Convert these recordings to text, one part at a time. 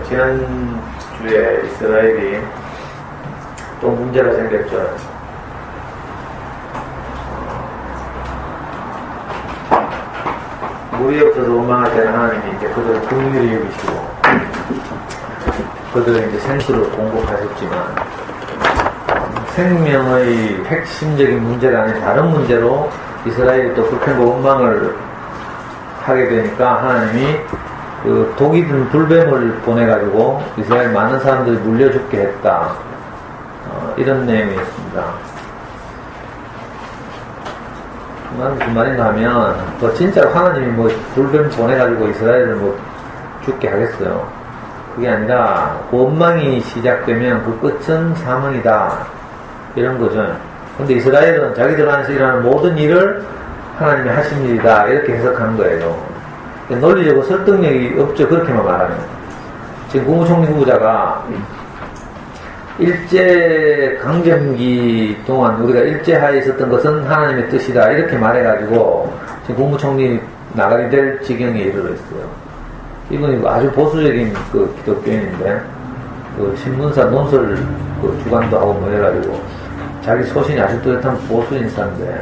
지난주에 이스라엘이 또 문제가 생겼죠. 물이 없어서 원망할 때는 하나님이 이제 그들을 긍휼히 여기시고 그들을 이제 생수를 공급하셨지만 생명의 핵심적인 문제가 아닌 다른 문제로 이스라엘이 또 불평과 원망을 하게 되니까 하나님이 그 독이 든 불뱀을 보내가지고 이스라엘 많은 사람들이 물려 죽게 했다. 이런 내용이었습니다. 무슨 말인가 하면 진짜로 하나님이 뭐 불뱀 보내가지고 이스라엘을 뭐 죽게 하겠어요. 그게 아니라 원망이 시작되면 그 끝은 사망이다. 이런 거죠. 근데 이스라엘은 자기들 안에서 일어나는 모든 일을 하나님이 하신 일이다. 이렇게 해석하는 거예요. 논리적으로 설득력이 없죠. 그렇게만 말하면. 지금 국무총리 후보자가 일제강점기 동안 우리가 일제하에 있었던 것은 하나님의 뜻이다. 이렇게 말해가지고 지금 국무총리 나가리 될 지경에 이르러 있어요. 이분이 아주 보수적인 그 기독교인인데, 그 신문사 논설 그 주관도 하고 뭐 해가지고 자기 소신이 아주 뚜렷한 보수 인사인데,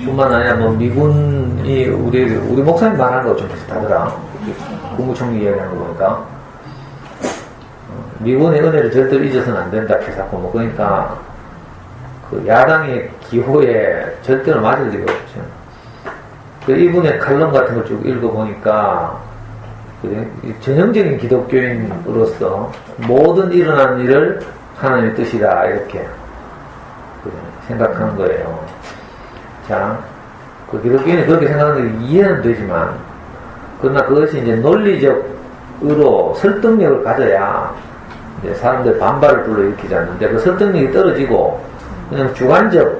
뿐만 아니라 뭐 미군이 우리 목사님 말하는 거 좀 비슷하더라. 국무총리 이야기하는 거 보니까 미군의 은혜를 절대로 잊어서는 안 된다 해서고 뭐 그러니까 그 야당의 기호에 절대로 맞을 리가 없죠. 그 이분의 칼럼 같은 걸 쭉 읽어보니까 전형적인 기독교인으로서 모든 일어나는 일을 하나님의 뜻이다 이렇게 생각하는 거예요. 자, 그 기독교인이 그렇게 생각하는 게 이해는 되지만, 그러나 그것이 이제 논리적으로 설득력을 가져야 이제 사람들 반발을 불러일으키지 않는데, 그 설득력이 떨어지고 그냥 주관적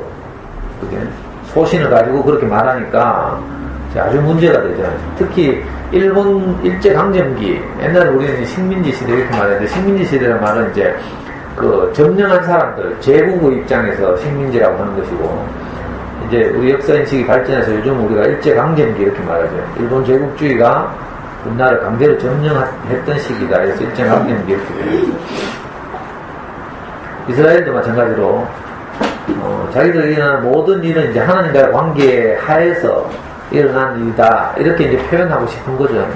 그게 소신을 가지고 그렇게 말하니까 아주 문제가 되죠. 특히 일본 일제강점기, 옛날에 우리는 식민지 시대 이렇게 말했는데, 식민지 시대라는 말은 이제 그 점령한 사람들, 제국의 입장에서 식민지라고 하는 것이고, 이제 우리 역사인식이 발전해서 요즘 우리가 일제강점기 이렇게 말하죠. 일본 제국주의가 우리나라를 강제로 점령했던 시기다. 그래서 일제강점기 이렇게 되죠. 이스라엘도 마찬가지로 자기들이 일어난 모든 일은 이제 하나님과의 관계 하에서 일어난 일이다. 이렇게 이제 표현하고 싶은 거죠.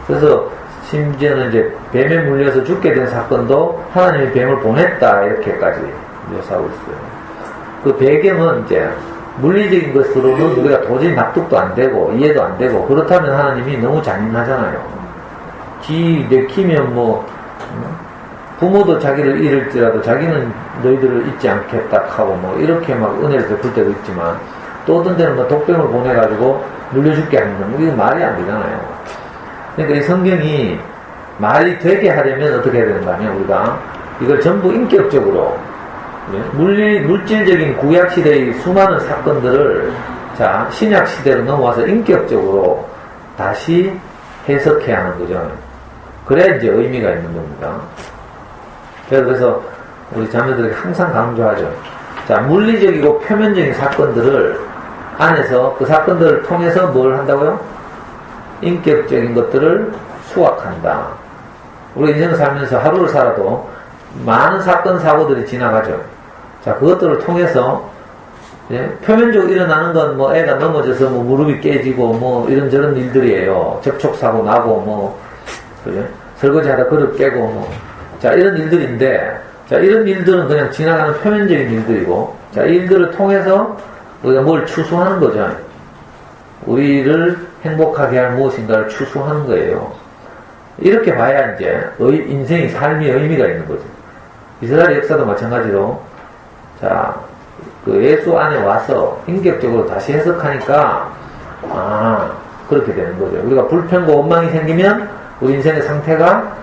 그래서 심지어는 이제 뱀에 물려서 죽게 된 사건도 하나님이 뱀을 보냈다. 이렇게까지 묘사하고 있어요. 그 배경은 이제 물리적인 것으로는 우리가 도저히 납득도 안 되고 이해도 안 되고, 그렇다면 하나님이 너무 잔인하잖아요. 지 내키면 뭐 부모도 자기를 잃을지라도 자기는 너희들을 잊지 않겠다 하고 뭐 이렇게 막 은혜를 베풀 때도 있지만, 또 어떤 때는 뭐 독병을 보내가지고 물려죽게 하는 건 이거 말이 안 되잖아요. 그러니까 이 성경이 말이 되게 하려면 어떻게 해야 되는가 하면 우리가 이걸 전부 인격적으로 물질적인 구약시대의 수많은 사건들을 신약시대로 넘어와서 인격적으로 다시 해석해야 하는 거죠. 그래야 이제 의미가 있는 겁니다. 그래서 우리 자매들에게 항상 강조하죠. 물리적이고 표면적인 사건들을 안에서 그 사건들을 통해서 뭘 한다고요? 인격적인 것들을 수확한다. 우리 인생을 살면서 하루를 살아도 많은 사건, 사고들이 지나가죠. 그것들을 통해서, 표면적으로 일어나는 건 뭐 애가 넘어져서 뭐 무릎이 깨지고 뭐 이런저런 일들이에요. 접촉사고 나고 뭐, 그래? 설거지 하다 그릇 깨고 뭐. 이런 일들인데, 이런 일들은 그냥 지나가는 표면적인 일들이고, 이 일들을 통해서 우리가 뭘 추수하는 거죠. 우리를 행복하게 할 무엇인가를 추수하는 거예요. 이렇게 봐야 이제 인생이, 삶이 의미가 있는 거죠. 이스라엘 역사도 마찬가지로 그 예수 안에 와서 인격적으로 다시 해석하니까 그렇게 되는 거죠. 우리가 불평과 원망이 생기면 우리 인생의 상태가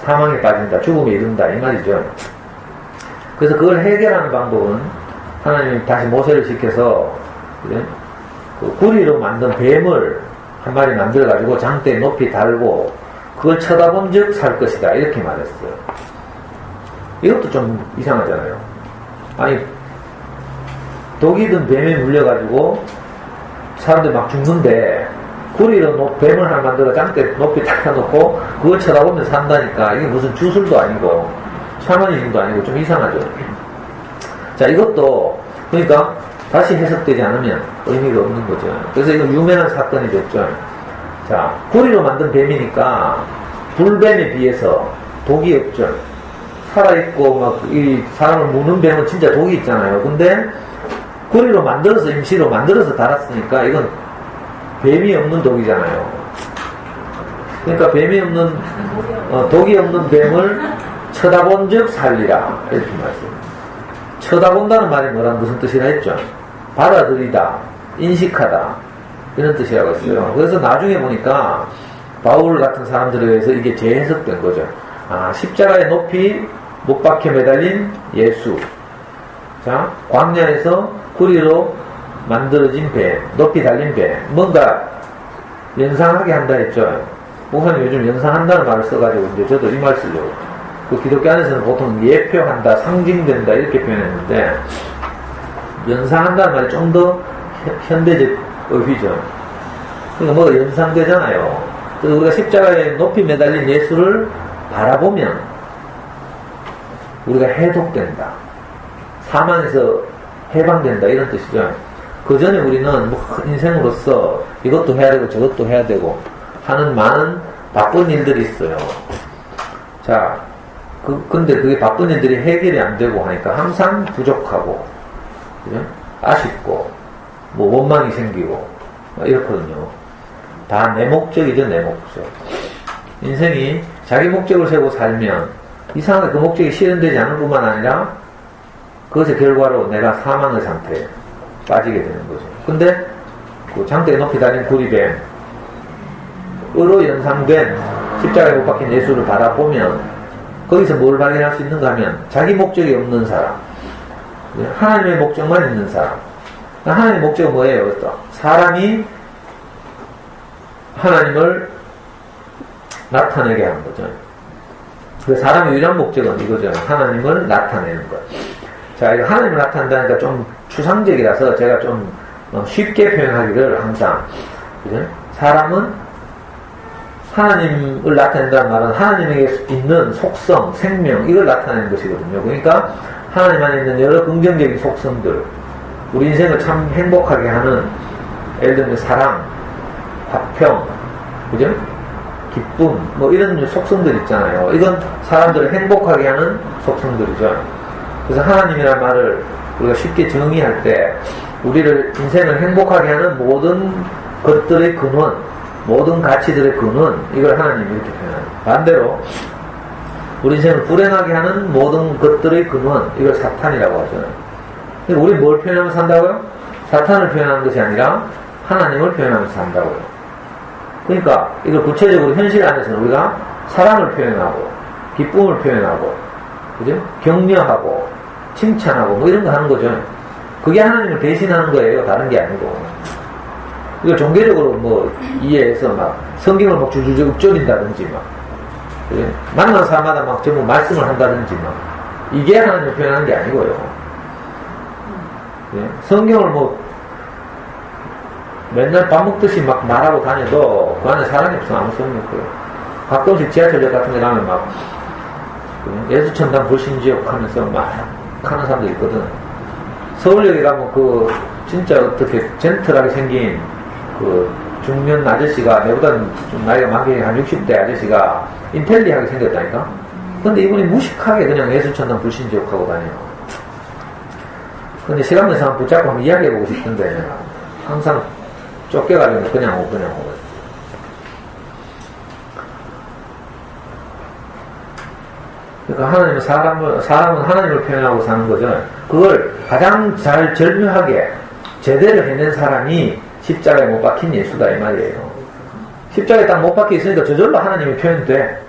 사망에 빠진다, 죽음에 이른다 이 말이죠. 그래서 그걸 해결하는 방법은 하나님이 다시 모세를 시켜서 그 구리로 만든 뱀을 한 마리 만들어가지고 장대에 높이 달고 그걸 쳐다본 즉 살 것이다 이렇게 말했어요. 이것도 좀 이상하잖아요. 아니, 독이 든 뱀에 물려가지고 사람들 막 죽는데 구리로 뱀을 하나 만들어 짱대 높이 탁 해놓고 그걸 쳐다보면 산다니까 이게 무슨 주술도 아니고 샤머니즘도 아니고 좀 이상하죠. 자, 이것도 그러니까 다시 해석되지 않으면 의미가 없는 거죠. 그래서 이거 유명한 사건이 됐죠. 자, 구리로 만든 뱀이니까 불뱀에 비해서 독이 없죠. 살아있고 막 이 사람을 무는 뱀은 진짜 독이 있잖아요. 근데 구리로 만들어서 임시로 만들어서 달았으니까 이건 뱀이 없는 독이잖아요. 그러니까 뱀이 없는 독이 없는 뱀을 쳐다본 적 살리라 이렇게 말씀. 쳐다본다는 말이 무슨 뜻이라 했죠? 받아들이다, 인식하다 이런 뜻이라고 했어요. 그래서 나중에 보니까 바울 같은 사람들에 의해서 이게 재해석된 거죠. 아, 십자가에 높이 못 박혀 매달린 예수. 자, 광야에서 구리로 만들어진 배, 높이 달린 배, 뭔가 연상하게 한다 했죠. 목사님 요즘 연상한다는 말을 써가지고 이제 저도 이 말 쓰려고. 그 기독교 안에서는 보통 예표한다, 상징된다 이렇게 표현했는데 연상한다는 말이 좀 더 현대적 어휘죠. 그러니까 뭐가 연상되잖아요. 그래서 우리가 십자가에 높이 매달린 예수를 바라보면 우리가 해독된다. 사망에서 해방된다 이런 뜻이죠. 그 전에 우리는 뭐 인생으로서 이것도 해야 되고 저것도 해야 되고 하는 많은 바쁜 일들이 있어요. 자, 근데 그게 바쁜 일들이 해결이 안 되고 하니까 항상 부족하고, 그죠? 아쉽고, 뭐 원망이 생기고, 이렇거든요. 다 내 목적이죠, 내 목적. 인생이 자기 목적을 세우고 살면 이상하게 그 목적이 실현되지 않을 뿐만 아니라 그것의 결과로 내가 사망의 상태에 빠지게 되는 거죠. 근데 그 장대에 높이 달린 구리뱀으로 연상된 십자가에 못 박힌 예수를 바라보면 거기서 뭘 발견할 수 있는가 하면 자기 목적이 없는 사람, 하나님의 목적만 있는 사람. 하나님의 목적은 뭐예요? 사람이 하나님을 나타내게 하는 거죠. 그 사람의 유일한 목적은 이거죠. 하나님을 나타내는 것. 자, 이거 하나님을 나타낸다니까 좀 추상적이라서 제가 좀 쉽게 표현하기를 항상, 그죠? 사람은 하나님을 나타낸다는 말은 하나님에게 있는 속성, 생명, 이걸 나타내는 것이거든요. 그러니까 하나님 안에 있는 여러 긍정적인 속성들, 우리 인생을 참 행복하게 하는, 예를 들면 사랑, 화평, 그죠? 기쁨, 뭐 이런 속성들 있잖아요. 이건 사람들을 행복하게 하는 속성들이죠. 그래서 하나님이라는 말을 우리가 쉽게 정의할 때 우리를 인생을 행복하게 하는 모든 것들의 근원, 모든 가치들의 근원, 이걸 하나님이 이렇게 표현합니다. 반대로 우리 인생을 불행하게 하는 모든 것들의 근원, 이걸 사탄이라고 하죠. 우리 뭘 표현하면서 산다고요? 사탄을 표현하는 것이 아니라 하나님을 표현하면서 산다고요. 그러니까 이걸 구체적으로 현실 안에서는 우리가 사랑을 표현하고 기쁨을 표현하고, 그죠? 격려하고 칭찬하고 뭐 이런 거 하는 거죠. 그게 하나님을 대신하는 거예요. 다른 게 아니고. 이걸 종교적으로 뭐 이해해서 막 성경을 막 줄줄줄 읊조린다든지 막, 그죠? 만나는 사람마다 막 전부 말씀을 한다든지 막, 이게 하나님을 표현하는 게 아니고요. 그죠? 성경을 뭐 맨날 밥 먹듯이 막 말하고 다녀도 그 안에 사랑이 없으면 아무 소용이 없고요. 가끔씩 지하철역 같은 데 가면 막 예수천당 불신지옥 하면서 막 하는 사람도 있거든. 서울역에 가면 그 진짜 어떻게 젠틀하게 생긴 그 중년 아저씨가, 내보다 좀 나이가 많게 한 60대 아저씨가 인텔리하게 생겼다니까? 근데 이분이 무식하게 그냥 예수천당 불신지옥 하고 다녀요. 근데 시간 된 사람 붙잡고 한번 이야기해보고 싶은데 항상 쫓겨가려면 그냥 오고. 그러니까 사람은 하나님을 표현하고 사는 거죠. 그걸 가장 잘 절묘하게 제대로 해낸 사람이 십자가에 못 박힌 예수다 이 말이에요. 십자가에 딱 못 박혀 있으니까 저절로 하나님이 표현돼.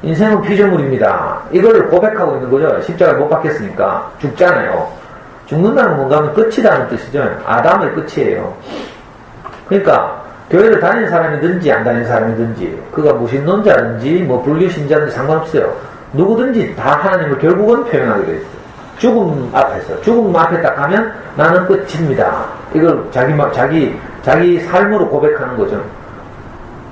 인생은 피조물입니다. 이걸 고백하고 있는 거죠. 십자가에 못 박혔으니까 죽잖아요. 죽는다는 건 뭔가 하면 끝이라는 뜻이죠. 아담의 끝이에요. 그러니까 교회를 다니는 사람이든지 안 다니는 사람이든지, 그가 무신론자든지 뭐 불교 신자든지 상관없어요. 누구든지 다 하나님을 결국은 표현하게 돼 있어요. 죽음 앞에 딱 가면 나는 끝입니다. 이걸 자기 자기 삶으로 고백하는 거죠.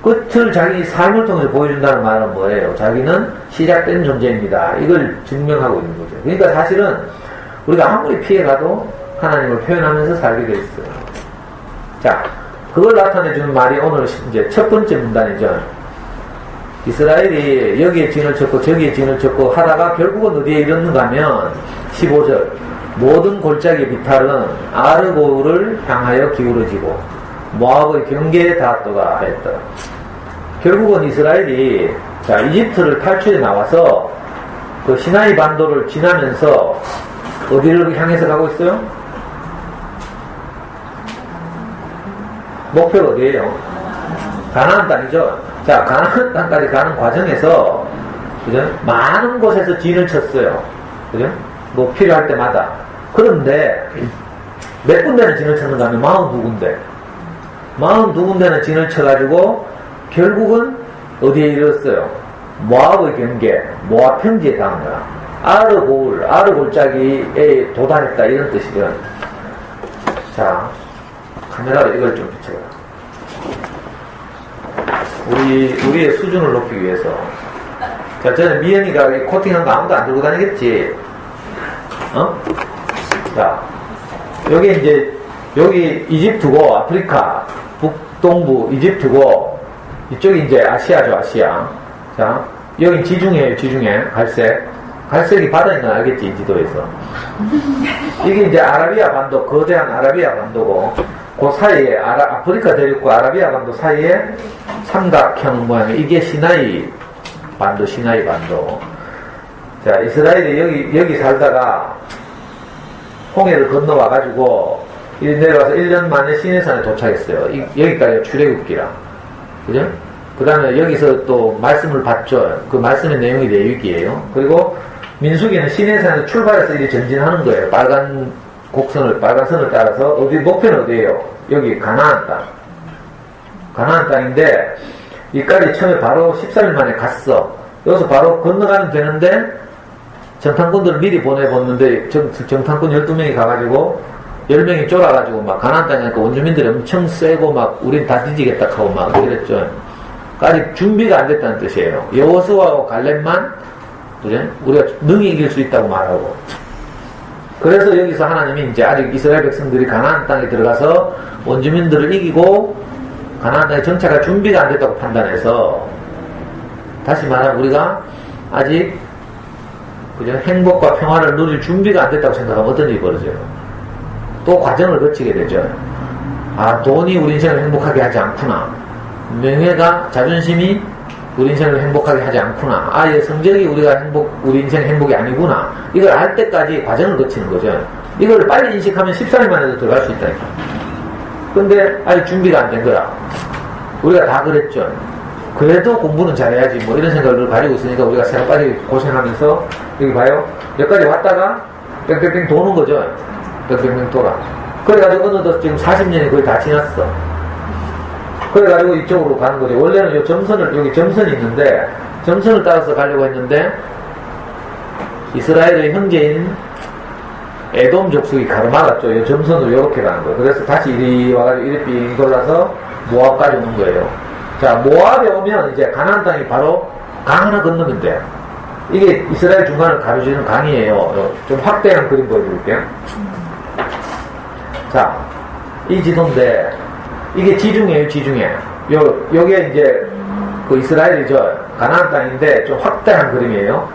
끝을 자기 삶을 통해서 보여준다는 말은 뭐예요? 자기는 시작된 존재입니다. 이걸 증명하고 있는 거죠. 그러니까 사실은 우리가 아무리 피해가도 하나님을 표현하면서 살게 돼 있어요. 자, 그걸 나타내주는 말이 오늘 이제 첫 번째 문단이죠. 이스라엘이 여기에 진을 쳤고 저기에 진을 쳤고 하다가 결국은 어디에 이르는가 하면 15절 모든 골짜기 비탈은 아르고를 향하여 기울어지고 모압의 경계에 닿았도다 했더라. 결국은 이스라엘이 자 이집트를 탈출해 나와서 그 시나이 반도를 지나면서 어디를 향해서 가고 있어요? 목표가 어디예요? 가나안 땅이죠. 자, 가나안 땅까지 가는 과정에서 그죠? 많은 곳에서 진을 쳤어요. 그죠? 뭐 필요할 때마다. 그런데 몇 군데는 진을 쳤는가 하면 42군데. 42군데는 진을 쳐가지고 결국은 어디에 이르렀어요? 모압의 경계, 모압 평지에 닿은 거야. 아르골짜기에 도달했다 이런 뜻이죠. 자, 카메라로 이걸 좀 비춰봐. 우리의 수준을 높이기 위해서. 자, 저는 미연이가 코팅한 거 아무도 안 들고 다니겠지. 자, 여기 이집트고, 아프리카, 북동부 이집트고, 이쪽이 이제 아시아죠, 아시아. 자, 여긴 지중해예요, 지중해. 갈색이 바다인 건 알겠지, 이 지도에서. 이게 이제 아라비아 반도, 거대한 아라비아 반도고, 그 사이에 아프리카 대륙과 아라비아 반도 사이에 삼각형 모양의 이게 시나이 반도. 자, 이스라엘이 여기 살다가 홍해를 건너와가지고 내려와서 1년 만에 시내산에 도착했어요. 여기까지가 출애굽기라. 그죠? 그 다음에 여기서 또 말씀을 받죠. 그 말씀의 내용이 레위기예요. 그리고 민수기는 시내산에서 출발해서 이렇게 전진하는 거예요. 빨간 선을 따라서 목표는 어디예요? 여기 가나안 땅. 가나안 땅인데 이까지 처음에 바로 13일 만에 갔어. 여기서 바로 건너가면 되는데 정탐꾼들을 미리 보내봤는데 정탐꾼 12명이 가가지고 10명이 쫄아가지고 막 가나안 땅에 가니까 원주민들이 엄청 세고 막 우린 다 뒤지겠다 하고 막 그랬죠. 아직 준비가 안 됐다는 뜻이에요. 여호수아와 갈렙만 그래? 우리가 능히 이길 수 있다고 말하고. 그래서 여기서 하나님이 이제 아직 이스라엘 백성들이 가나안 땅에 들어가서 원주민들을 이기고 가나안 땅에 정착할 준비가 안 됐다고 판단해서 다시 말하면 우리가 아직 그죠? 행복과 평화를 누릴 준비가 안 됐다고 생각하면 어떤 일이 벌어져요? 또 과정을 거치게 되죠. 아, 돈이 우리 인생을 행복하게 하지 않구나. 명예가, 자존심이 우리 인생을 행복하게 하지 않구나. 아예 성적이 우리 인생 행복이 아니구나. 이걸 알 때까지 과정을 거치는 거죠. 이걸 빨리 인식하면 14일 만에도 들어갈 수 있다니까. 근데 아직 준비가 안 된 거야. 우리가 다 그랬죠. 그래도 공부는 잘해야지 뭐 이런 생각을 가지고 있으니까 우리가 새벽까지 고생하면서 여기 봐요. 여기까지 왔다가 뺑뺑뺑 도는 거죠. 뺑뺑뺑 돌아. 그래가지고 어느덧 지금 40년이 거의 다 지났어. 그래가지고 이쪽으로 가는 거죠. 원래는 여기 점선이 있는데 점선을 따라서 가려고 했는데 이스라엘의 형제인 에돔 족속이 가로막았죠. 이 점선으로 이렇게 가는 거예요. 그래서 다시 이리 와가지고 이리 빙 돌아서 모압까지 오는 거예요. 자, 모압에 오면 이제 가나안 땅이 바로 강 하나 건너면 돼요. 이게 이스라엘 중간을 가로지르는 강이에요. 좀 확대한 그림 보여드릴게요. 자, 이 지도인데 이게 지중해예요, 지중해. 요게 이제 그 이스라엘이죠. 가나안 땅인데 좀 확대한 그림이에요.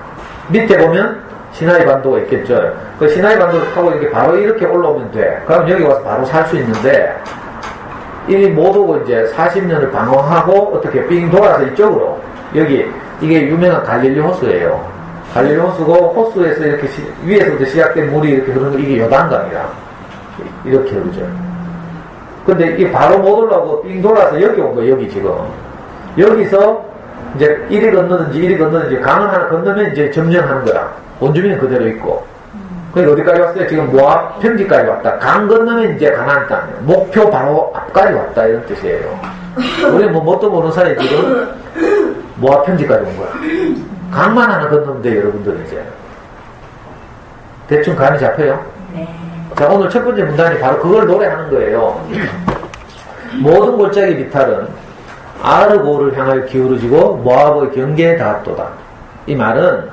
밑에 보면 시나이 반도가 있겠죠. 그 시나이 반도를 타고 이렇게 바로 이렇게 올라오면 돼. 그럼 여기 와서 바로 살 수 있는데 이 못 오고 이제 40년을 방황하고 어떻게 삥 돌아서 이쪽으로 이게 유명한 갈릴리 호수예요. 갈릴리 호수고 호수에서 이렇게 위에서부터 시작된 물이 이렇게 흐르는 거 이게 요단강이라 이렇게 흐르죠. 근데 이게 바로 못 올라오고 삥 돌아서 여기 온 거예요. 여기 지금 여기서 이제 이리 건너든지 강을 하나 건너면 이제 점령하는 거야. 원주민은 그대로 있고. 그러니까 어디까지 왔어요? 지금 모압 평지까지 왔다. 강 건너면 이제 가나안 땅이에요. 목표 바로 앞까지 왔다 이런 뜻이에요. 우리 뭣도 모르는 사이에 지금 모압 평지까지 온 거야. 강만 하나 건너면 돼요, 여러분들 이제. 대충 감이 잡혀요? 네. 자, 오늘 첫 번째 문단이 바로 그걸 노래하는 거예요. 모든 골짜기 비탈은 아르고를 향하여 기울어지고 모압의 경계에 닿았도다. 이 말은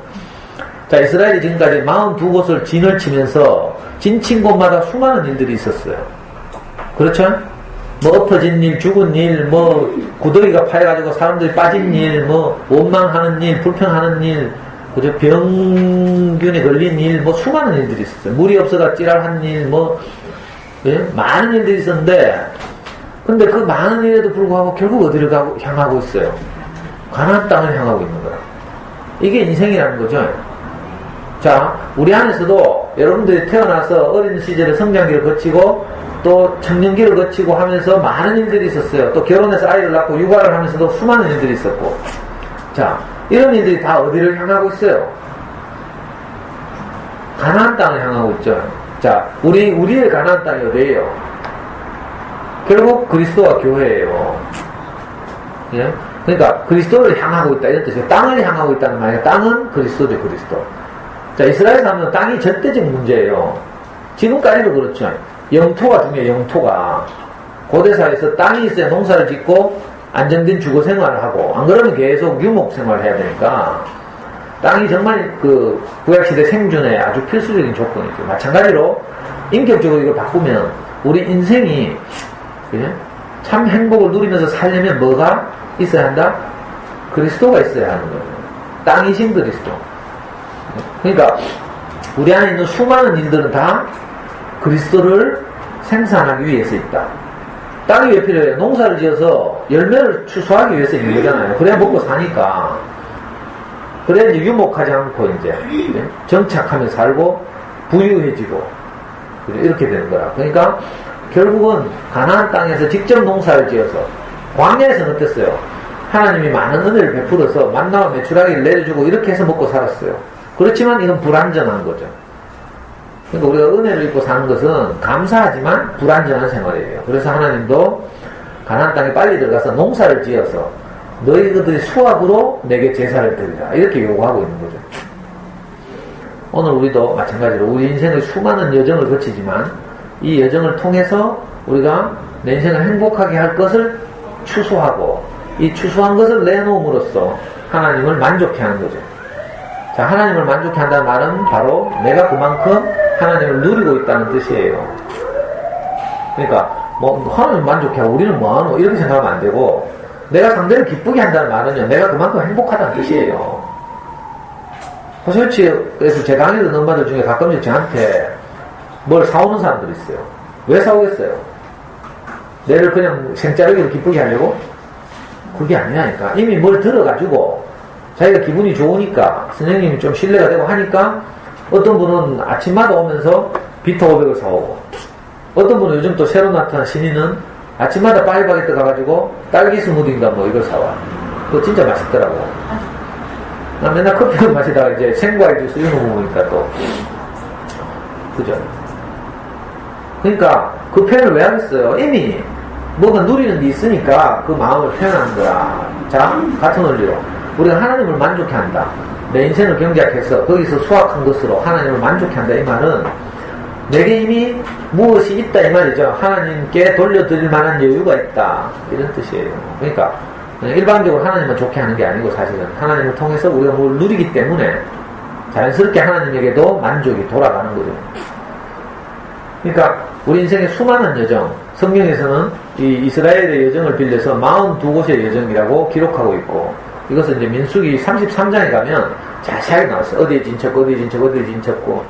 자, 이스라엘이 지금까지 42곳을 진을 치면서 진친 곳마다 수많은 일들이 있었어요. 그렇죠? 뭐 엎어진 일, 죽은 일, 뭐 구더기가 파여가지고 사람들이 빠진 일, 뭐 원망하는 일, 불평하는 일, 그죠? 병균에 걸린 일, 뭐 수많은 일들이 있었어요. 물이 없어가 찌랄한 일, 뭐 예? 많은 일들이 있었는데, 근데 그 많은 일에도 불구하고 결국 어디를 향하고 있어요? 가나안 땅을 향하고 있는 거야. 이게 인생이라는 거죠. 자, 우리 안에서도 여러분들이 태어나서 어린 시절에 성장기를 거치고 또 청년기를 거치고 하면서 많은 일들이 있었어요. 또 결혼해서 아이를 낳고 육아를 하면서도 수많은 일들이 있었고, 자, 이런 일들이 다 어디를 향하고 있어요? 가나안 땅을 향하고 있죠. 자, 우리의 가나안 땅이 어디예요? 결국 그리스도와 교회예요. 예? 그러니까 그리스도를 향하고 있다 이런 뜻이에요. 땅을 향하고 있다는 말이에요. 땅은 그리스도죠, 그리스도. 자, 이스라엘에서 하면 땅이 절대적 문제예요. 지금까지도 그렇죠. 영토가 중요해요, 영토가. 고대사에서 땅이 있어야 농사를 짓고 안정된 주거 생활을 하고, 안 그러면 계속 유목 생활을 해야 되니까, 땅이 정말 그 구약시대 생존에 아주 필수적인 조건이죠. 마찬가지로 인격적으로 이걸 바꾸면 우리 인생이 참 행복을 누리면서 살려면 뭐가 있어야 한다? 그리스도가 있어야 하는 거예요. 땅이신 그리스도. 그러니까 우리 안에 있는 수많은 일들은 다 그리스도를 생산하기 위해서 있다. 땅이 왜 필요해요? 농사를 지어서 열매를 추수하기 위해서 있는 거잖아요. 그래야 먹고 사니까. 그래야 이제 유목하지 않고 이제 정착하며 살고 부유해지고 이렇게 되는 거라. 그러니까 결국은 가나안 땅에서 직접 농사를 지어서, 광야에서는 어땠어요? 하나님이 많은 은혜를 베풀어서 만나와 메추라기를 내려주고 이렇게 해서 먹고 살았어요. 그렇지만 이건 불안전한 거죠. 그러니까 우리가 은혜를 입고 사는 것은 감사하지만 불안전한 생활이에요. 그래서 하나님도 가나안 땅에 빨리 들어가서 농사를 지어서 너희들이 수확으로 내게 제사를 드리라 이렇게 요구하고 있는 거죠. 오늘 우리도 마찬가지로 우리 인생의 수많은 여정을 거치지만 이 여정을 통해서 우리가 내 인생을 행복하게 할 것을 추수하고, 이 추수한 것을 내놓음으로써 하나님을 만족해 하는 거죠. 자, 하나님을 만족해 한다는 말은 바로 내가 그만큼 하나님을 누리고 있다는 뜻이에요. 그러니까 뭐 하나님 만족해 하고 우리는 뭐하노 이렇게 생각하면 안 되고, 내가 상대를 기쁘게 한다는 말은요, 내가 그만큼 행복하다는 뜻이에요. 호시오치에서 제 강의 듣는 엄마들 중에 가끔씩 저한테 뭘 사오는 사람들이 있어요. 왜 사오겠어요? 내를 그냥 생짜르기로 기쁘게 하려고? 그게 아니라니까. 이미 뭘 들어가지고 자기가 기분이 좋으니까, 선생님이 좀 신뢰가 되고 하니까, 어떤 분은 아침마다 오면서 비터 500을 사오고, 어떤 분은 요즘 또 새로 나타난 신인은 아침마다 파이바게뜨 가가지고 딸기 스무디인가 뭐 이걸 사와. 그거 진짜 맛있더라고. 나 맨날 커피를 마시다가 이제 생과일 주스 이런 거 먹으니까 또, 그죠? 그러니까 그 표현을 왜 하겠어요? 이미 뭐가 누리는 게 있으니까 그 마음을 표현하는 거야. 자, 같은 원리로 우리가 하나님을 만족해 한다. 내 인생을 경작해서 거기서 수확한 것으로 하나님을 만족해 한다. 이 말은 내게 이미 무엇이 있다 이 말이죠. 하나님께 돌려드릴 만한 여유가 있다 이런 뜻이에요. 그러니까 일반적으로 하나님만 좋게 하는 게 아니고, 사실은 하나님을 통해서 우리가 뭘 누리기 때문에 자연스럽게 하나님에게도 만족이 돌아가는 거죠. 그러니까 우리 인생의 수많은 여정, 성경에서는 이 이스라엘의 여정을 빌려서 42곳의 여정이라고 기록하고 있고, 이것은 이제 민수기 33장에 가면 자세하게 나왔어요. 어디에 진쳤고 어디에 진쳤고 어디에 진쳤고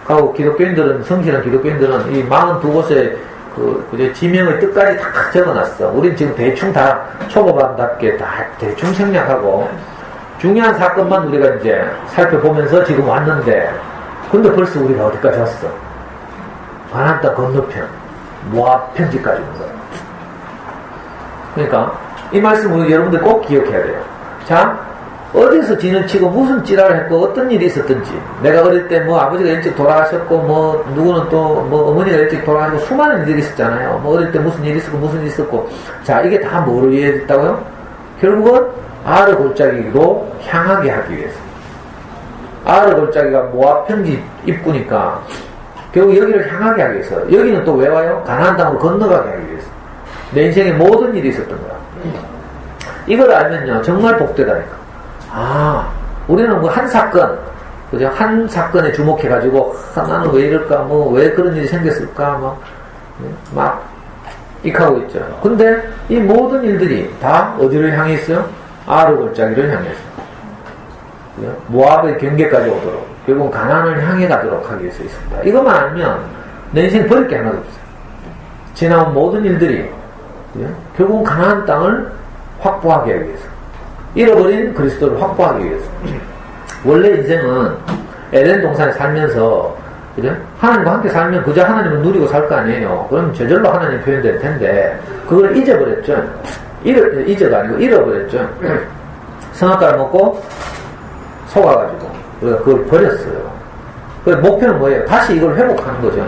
하고, 기독교인들은, 성실한 기독교인들은 이 42곳의 그 지명의 뜻까지 다 적어놨어. 우린 지금 대충 다 초보반답게 다 대충 생략하고 중요한 사건만 우리가 이제 살펴보면서 지금 왔는데, 근데 벌써 우리가 어디까지 왔어? 가나안 땅 건너편 모압 편지까지 온 거예요. 그러니까 이 말씀을 여러분들 꼭 기억해야 돼요. 자, 어디서 지는치고 무슨 찌라를 했고 어떤 일이 있었든지, 내가 어릴 때 뭐 아버지가 일찍 돌아가셨고 뭐 누구는 또 뭐 어머니가 일찍 돌아가시고 수많은 일들이 있었잖아요. 뭐 어릴 때 무슨 일이 있었고 무슨 일이 있었고, 자, 이게 다 뭐를 위해 했다고요? 결국은 아르 골짜기로 향하게 하기 위해서. 아르 골짜기가 모압 편지 입구니까 결국 여기를 향하게 하기 위해서. 여기는 또 왜 와요? 가나안 땅으로 건너가게 하기 위해서. 내 인생에 모든 일이 있었던 거야. 이걸 알면요, 정말 복되다니까. 아, 우리는 뭐 한 사건, 그죠? 한 사건에 주목해가지고, 나는 왜 이럴까, 왜 그런 일이 생겼을까, 막, 익하고 있죠. 근데 이 모든 일들이 다 어디를 향해 있어요? 아르 골짜기를 향해 있어요. 모압의 경계까지 오도록, 결국 가나안을 향해 가도록 하기 위해서 있습니다. 이것만 알면 내 인생 버릴 게 하나도 없어요. 지나온 모든 일들이, 결국 가나안 땅을 확보하기 위해서, 잃어버린 그리스도를 확보하기 위해서. 원래 인생은 에덴 동산에 살면서, 그죠? 하나님과 함께 살면 그저 하나님을 누리고 살 거 아니에요. 그럼 저절로 하나님 표현될 텐데, 그걸 잊어버렸죠. 잊어가 아니고 잃어버렸죠. 선악과를 먹고 속아가지고, 우리가 그걸 버렸어요. 그 목표는 뭐예요? 다시 이걸 회복하는 거죠.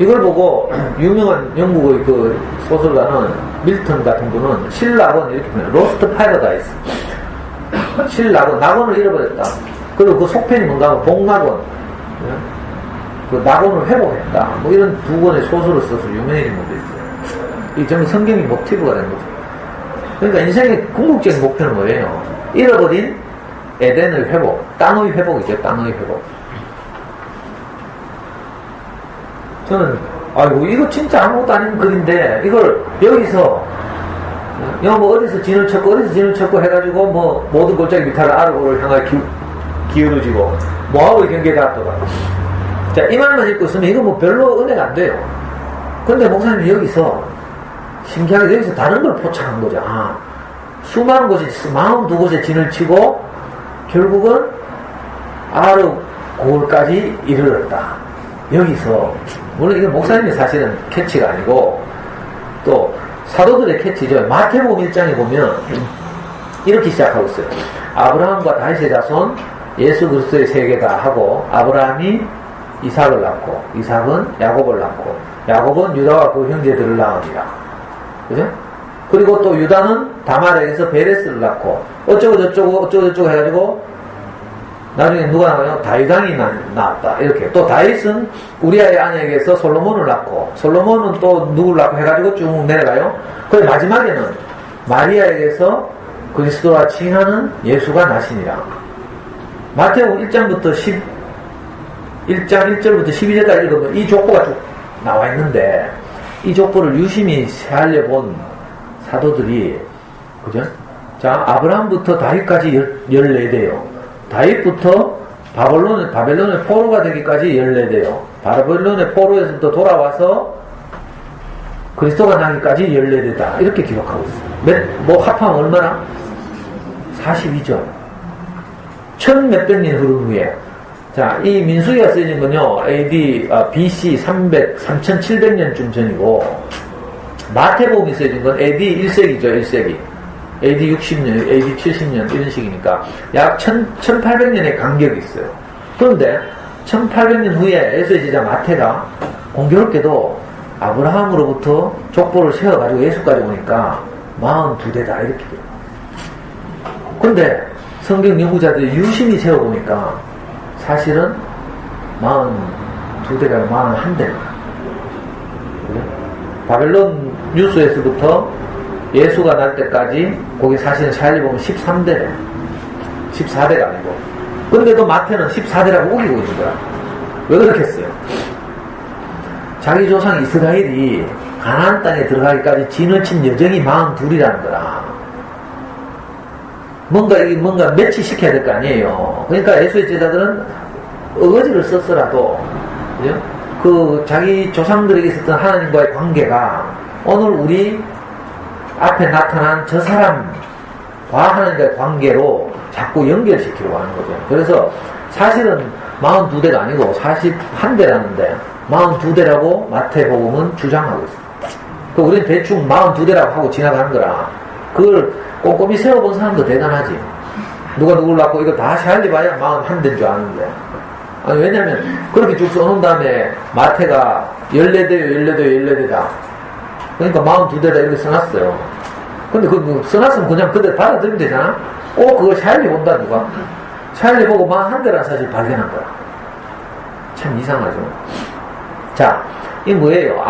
이걸 보고, 유명한 영국의 그 소설가는 밀턴 같은 분은 신락원 이렇게 표현해요. 로스트 패러다이스. 신락원, 낙원을 잃어버렸다. 그리고 그 속편이 뭔가 하면 복낙원. 그 낙원을 회복했다. 이런 두 권의 소설을 써서 유명해진 분도 있어요. 이 전부 성경이 모티브가 된 거죠. 그러니까 인생의 궁극적인 목표는 뭐예요? 잃어버린 에덴의 회복, 땅의 회복이죠. 땅의 회복. 저는 아이고 이거 진짜 아무것도 아닌 글인데 이걸 여기서 어디서 진을 쳤고 해가지고 모든 골짜기 밑에를 아르고를 향하여 기울어지고 모압의 경계가 닿더라. 자, 이 말만 읽고 있으면 이거 별로 은혜가 안 돼요. 근데 목사님이 여기서 신기하게 여기서 다른 걸 포착한 거죠. 아, 수많은 곳에 42곳에 진을 치고 결국은 아르 고을까지 이르렀다. 여기서 물론 이건 목사님이 사실은 캐치가 아니고 또 사도들의 캐치죠. 마태복음 1장에 보면 이렇게 시작하고 있어요. 아브라함과 다윗의 자손 예수 그리스도의 세계다 하고 아브라함이 이삭을 낳고 이삭은 야곱을 낳고 야곱은 유다와 그 형제들을 낳으니라. 그죠? 그리고 또 유다는 다말에게서 베레스를 낳고 어쩌고 저쩌고 해가지고 나중에 누가 나와요? 다윗 왕이 나왔다. 이렇게. 또 다윗은 우리아의 아내에게서 솔로몬을 낳고 솔로몬은 또 누구를 낳고 해가지고 쭉 내려가요. 그 마지막에는 마리아에게서 그리스도와 칭하는 예수가 나시니라. 마태복음 1장부터 1장 1절부터 12절까지 읽으면 이 족보가 쭉 나와 있는데 이 족보를 유심히 헤아려 본 사도들이 그죠? 자, 아브라함부터 다윗까지 14대요. 다윗부터 바벨론의 포로가 되기까지 14대요. 바벨론의 포로에서 또 돌아와서 그리스도가 나기까지 14대다. 이렇게 기록하고 있어요. 합하면 얼마나? 42절. 몇백 년 흐른 후에. 자, 이 민수기가 쓰여진 건요, BC 3700년쯤 전이고, 마태복음이 쓰여진 건 AD 1세기죠, 1세기. AD 60년, AD 70년, 이런 식이니까, 약 1800년의 간격이 있어요. 그런데, 1800년 후에 예수의 제자 마태가 공교롭게도 아브라함으로부터 족보를 세워가지고 예수까지 오니까 42대다, 이렇게 돼요. 근데, 성경 연구자들이 유심히 세워보니까, 사실은 42대가 41대. 바벨론 뉴스에서부터 예수가 날 때까지 거기 사실은 잘 보면 13대래. 14대가 아니고. 근데도 마태는 14대라고 우기고 있는 거야. 왜 그렇겠어요? 자기 조상 이스라엘이 가나안 땅에 들어가기까지 진을 친 여정이 42이라는 거라. 뭔가 매치시켜야 될 거 아니에요. 그러니까 예수의 제자들은 어거지를 썼더라도, 그죠? 그 자기 조상들에게 있었던 하나님과의 관계가 오늘 우리 앞에 나타난 저 사람과 하나님과의 관계로 자꾸 연결시키려고 하는 거죠. 그래서 사실은 42대가 아니고 41대라는데 42대라고 마태복음은 주장하고 있습니다. 그 우리는 대충 42대라고 하고 지나가는 거라. 그걸 꼼꼼히 세워본 사람도 대단하지. 누가 누구를 낳고 이거 다 샬리 봐야 41대인 줄 아는데. 아니, 왜냐면 그렇게 쭉 써놓은 다음에 마태가 14대다. 그러니까 42대다 이렇게 써놨어요. 근데 써놨으면 그냥 그대로 받아들이면 되잖아? 그거 샬리 본다, 누가? 샬리 보고 41대라는 사실 발견한 거야. 참 이상하죠. 자, 이게 뭐예요?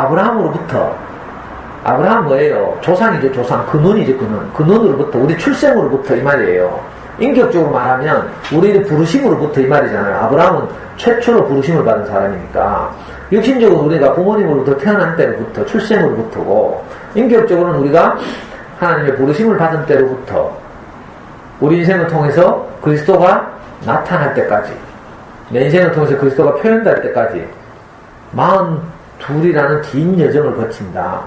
아브라함 뭐예요? 조상이죠, 조상. 근원이죠, 근원. 근원으로부터, 우리 출생으로부터 이 말이에요. 인격적으로 말하면, 우리의 부르심으로부터 이 말이잖아요. 아브라함은 최초로 부르심을 받은 사람이니까. 육신적으로 우리가 부모님으로부터 태어난 때로부터, 출생으로부터고, 인격적으로는 우리가 하나님의 부르심을 받은 때로부터, 우리 인생을 통해서 그리스도가 나타날 때까지, 내 인생을 통해서 그리스도가 표현될 때까지, 42이라는 긴 여정을 거친다.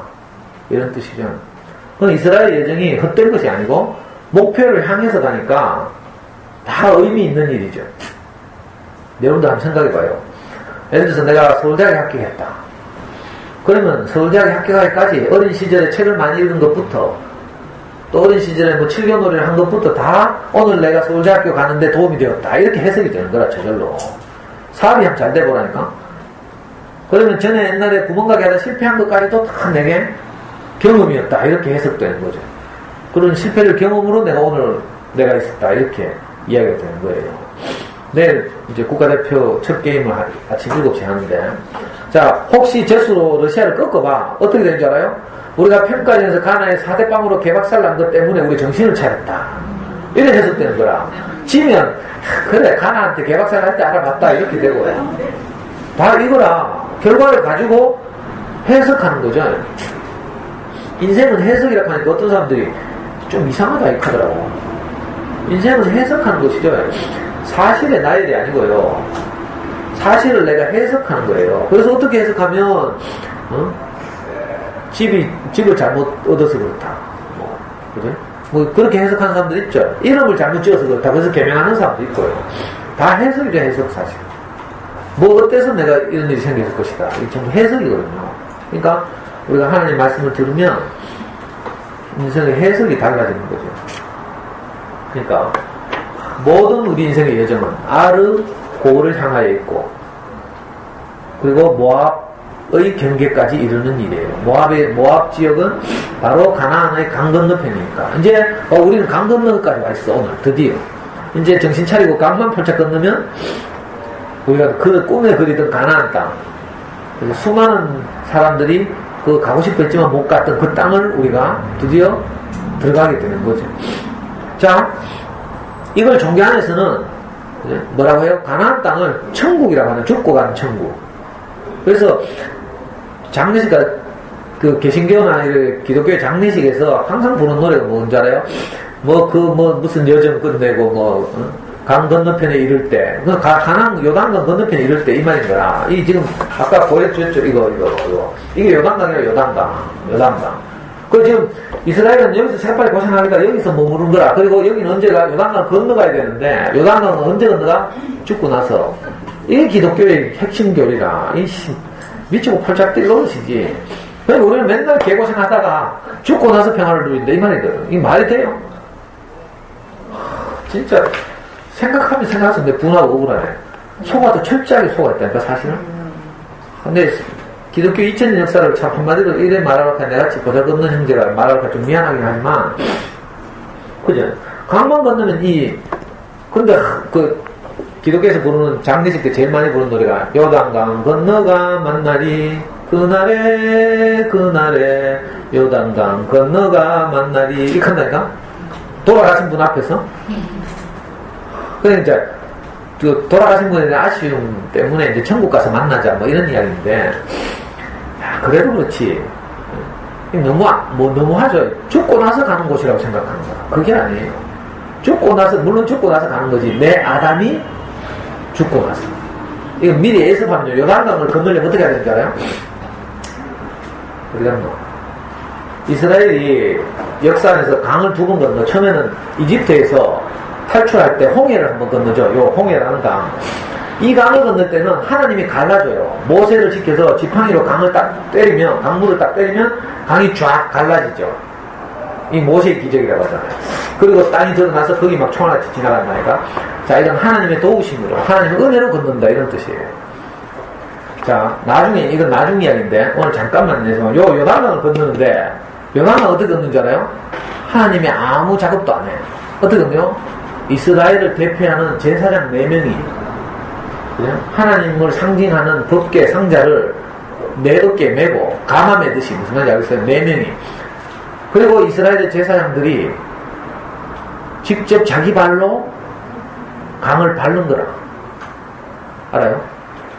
이런 뜻이죠. 그건 이스라엘 여정이 헛된 것이 아니고, 목표를 향해서 가니까, 다 의미 있는 일이죠. 여러분도 한번 생각해봐요. 예를 들어서 내가 서울대학에 합격했다. 그러면 서울대학에 합격하기까지 어린 시절에 책을 많이 읽은 것부터 또 어린 시절에 뭐 칠교놀이를 한 것부터 다 오늘 내가 서울대학교 가는데 도움이 되었다. 이렇게 해석이 되는 거라 저절로. 사업이 한번 잘 돼보라니까. 그러면 전에 옛날에 구멍가게 하다 실패한 것까지도 다 내게 경험이었다. 이렇게 해석되는 거죠. 그런 실패를 경험으로 내가 오늘 내가 있었다. 이렇게 이야기가 되는 거예요. 내일 이제 국가대표 첫 게임을 아침 7시에 하는데, 자, 혹시 재수로 러시아를 꺾어봐. 어떻게 되는 줄 알아요? 우리가 평가전에서 가나에 4대0으로 개박살 난 것 때문에 우리 정신을 차렸다. 이래 해석되는 거라. 지면, 그래, 가나한테 개박살 날 때 알아봤다. 이렇게 되고, 다 이거라. 결과를 가지고 해석하는 거죠. 인생은 해석이라고 하니까 어떤 사람들이 좀 이상하다 이렇게 하더라고. 인생은 해석하는 것이죠. 사실의 나열이 아니고요. 사실을 내가 해석하는 거예요. 그래서 어떻게 해석하면 집을 잘못 얻어서 그렇다. 그래? 뭐 그렇게 해석하는 사람들 있죠. 이름을 잘못 지어서 그렇다. 그래서 개명하는 사람도 있고요. 다 해석이죠, 해석 사실. 뭐 어때서 내가 이런 일이 생겼을 것이다. 이게 전부 해석이거든요. 그러니까 우리가 하나님 말씀을 들으면 인생의 해석이 달라지는 거죠. 그러니까 모든 우리 인생의 여정은 아르 고를 향하여 있고, 그리고 모압의 경계까지 이르는 일이에요. 모압 지역은 바로 가나안의 강 건너편이니까. 이제 우리는 강 건너까지 와 있어. 오늘 드디어 이제 정신 차리고 강만 펼쳐 건너면 우리가 그 꿈에 그리던 가나안 땅, 그래서 수많은 사람들이 그 가고 싶어 했지만 못 갔던 그 땅을 우리가 드디어 들어가게 되는 거죠. 자, 이걸 종교 안에서는 뭐라고 해요? 가나안 땅을 천국이라고 하는, 죽고 가는 천국. 그래서 장례식, 그 개신교나 기독교의 장례식에서 항상 부르는 노래가 뭔지 알아요? 무슨 여정 끝내고 강 건너편에 이를 때, 요단강 건너편에 이를 때 이 말인 거라. 이 지금 아까 보여줬죠? 이게 요단강이라 요단강. 그 지금 이스라엘은 여기서 새빨리 고생하니까 여기서 머무른 거라. 그리고 여기는 언제가 요단강 건너가야 되는데, 요단강은 언제 건너가? 죽고 나서. 이게 기독교의 핵심 교리라. 미치고 펄짝 뛸 노릇이지. 그러니까 우리는 맨날 개고생하다가 죽고 나서 평화를 누린다 이 말이거든. 이게 말이 돼요? 진짜 생각하면 생각해서 내 분하고 억울하네. 속아도 철저하게 속았다니까 사실은. 근데 기독교 2000년 역사를 참 한마디로 이래 말하니까 내같이 보잘것없는 형제가 말하니까 좀 미안하긴 하지만, 그죠? 강만 건너면 근데 기독교에서 부르는 장례식 때 제일 많이 부르는 노래가 요단강 건너가 만나리 그날에 요단강 건너가 만나리 이렇게 한다니까? 돌아가신 분 앞에서. 그러니까 이제 돌아가신 분에 대한 아쉬움 때문에 이제 천국 가서 만나자 뭐 이런 이야기인데, 그래도 그렇지. 너무하죠. 죽고 나서 가는 곳이라고 생각하는 거야. 그게 아니에요. 물론 죽고 나서 가는 거지. 내 아담이 죽고 나서. 이거 미리 예습하면 요단강을 건너려면 어떻게 해야 되는지 알아요? 우리가 이스라엘이 역사 안에서 강을 2번 건너. 처음에는 이집트에서 탈출할 때 홍해를 한번 건너죠. 요 홍해라는 강. 이 강을 건널 때는 하나님이 갈라줘요. 모세를 지켜서 지팡이로 강물을 딱 때리면 강이 쫙 갈라지죠. 이 모세의 기적이라고 하잖아요. 그리고 땅이 드러나서 거기 막 총알같이 지나간다니까. 자, 이건 하나님의 도우심으로, 하나님의 은혜로 건넌다 이런 뜻이에요. 자, 이건 나중 이야기인데 오늘 잠깐만 내서 요단강을 건너는데, 요단강 어떻게 건너는 줄 알아요? 하나님이 아무 작업도 안 해. 어떻게 건너요? 이스라엘을 대표하는 제사장 4명이 하나님을 상징하는 법궤 상자를 내 어깨에 메고 가마 매듯이 무슨 말인지 알겠어요? 4명이. 그리고 이스라엘 제사장들이 직접 자기 발로 강을 밟는 거라. 알아요?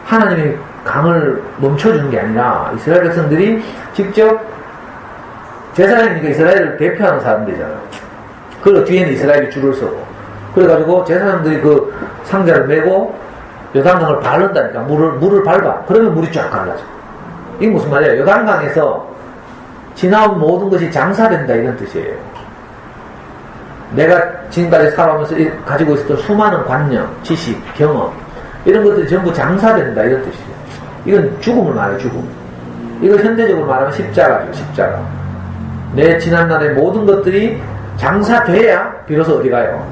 하나님이 강을 멈춰주는 게 아니라 이스라엘 백성들이 직접 제사장이니까 이스라엘을 대표하는 사람들이잖아요. 그리고 뒤에는 이스라엘이 줄을 서고 그래가지고 제사장들이 그 상자를 메고 요단강을 밟는다니까. 물을 밟아. 그러면 물이 쫙 갈라져. 이게 무슨 말이에요? 요단강에서 지나온 모든 것이 장사된다 이런 뜻이에요. 내가 지금까지 살아오면서 가지고 있었던 수많은 관념, 지식, 경험 이런 것들이 전부 장사된다 이런 뜻이에요. 이건 죽음을 말해요. 죽음. 이거 현대적으로 말하면 십자가죠. 십자가. 내 지난날의 모든 것들이 장사돼야 비로소 어디 가요?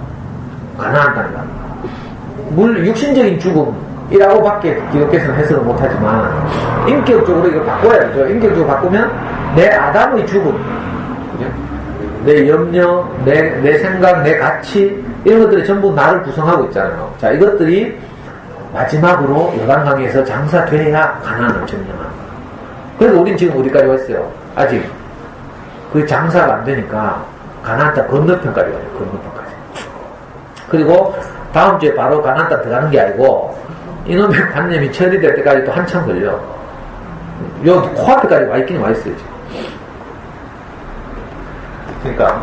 가나안 땅에 갑니다. 육신적인 죽음이라고 밖에 기독교에서는 해석을 못하지만 인격적으로 이걸 바꿔야 되죠. 인격적으로 바꾸면 내 아담의 죽음, 그죠? 내 염려, 내 생각, 내 가치 이런 것들이 전부 나를 구성하고 있잖아요. 자, 이것들이 마지막으로 요단강에서 장사돼야 가나안을 점령한다. 그래서 우린 지금 어디까지 왔어요? 아직 그 장사가 안 되니까 가나안 땅 건너편까지 가요. 건너편까지. 그리고 다음 주에 바로 가나안 땅 들어가는 게 아니고 이놈의 관념이 처리될 때까지 또 한참 걸려. 요 코앞에까지 와 있긴 와 있어요. 지금. 그러니까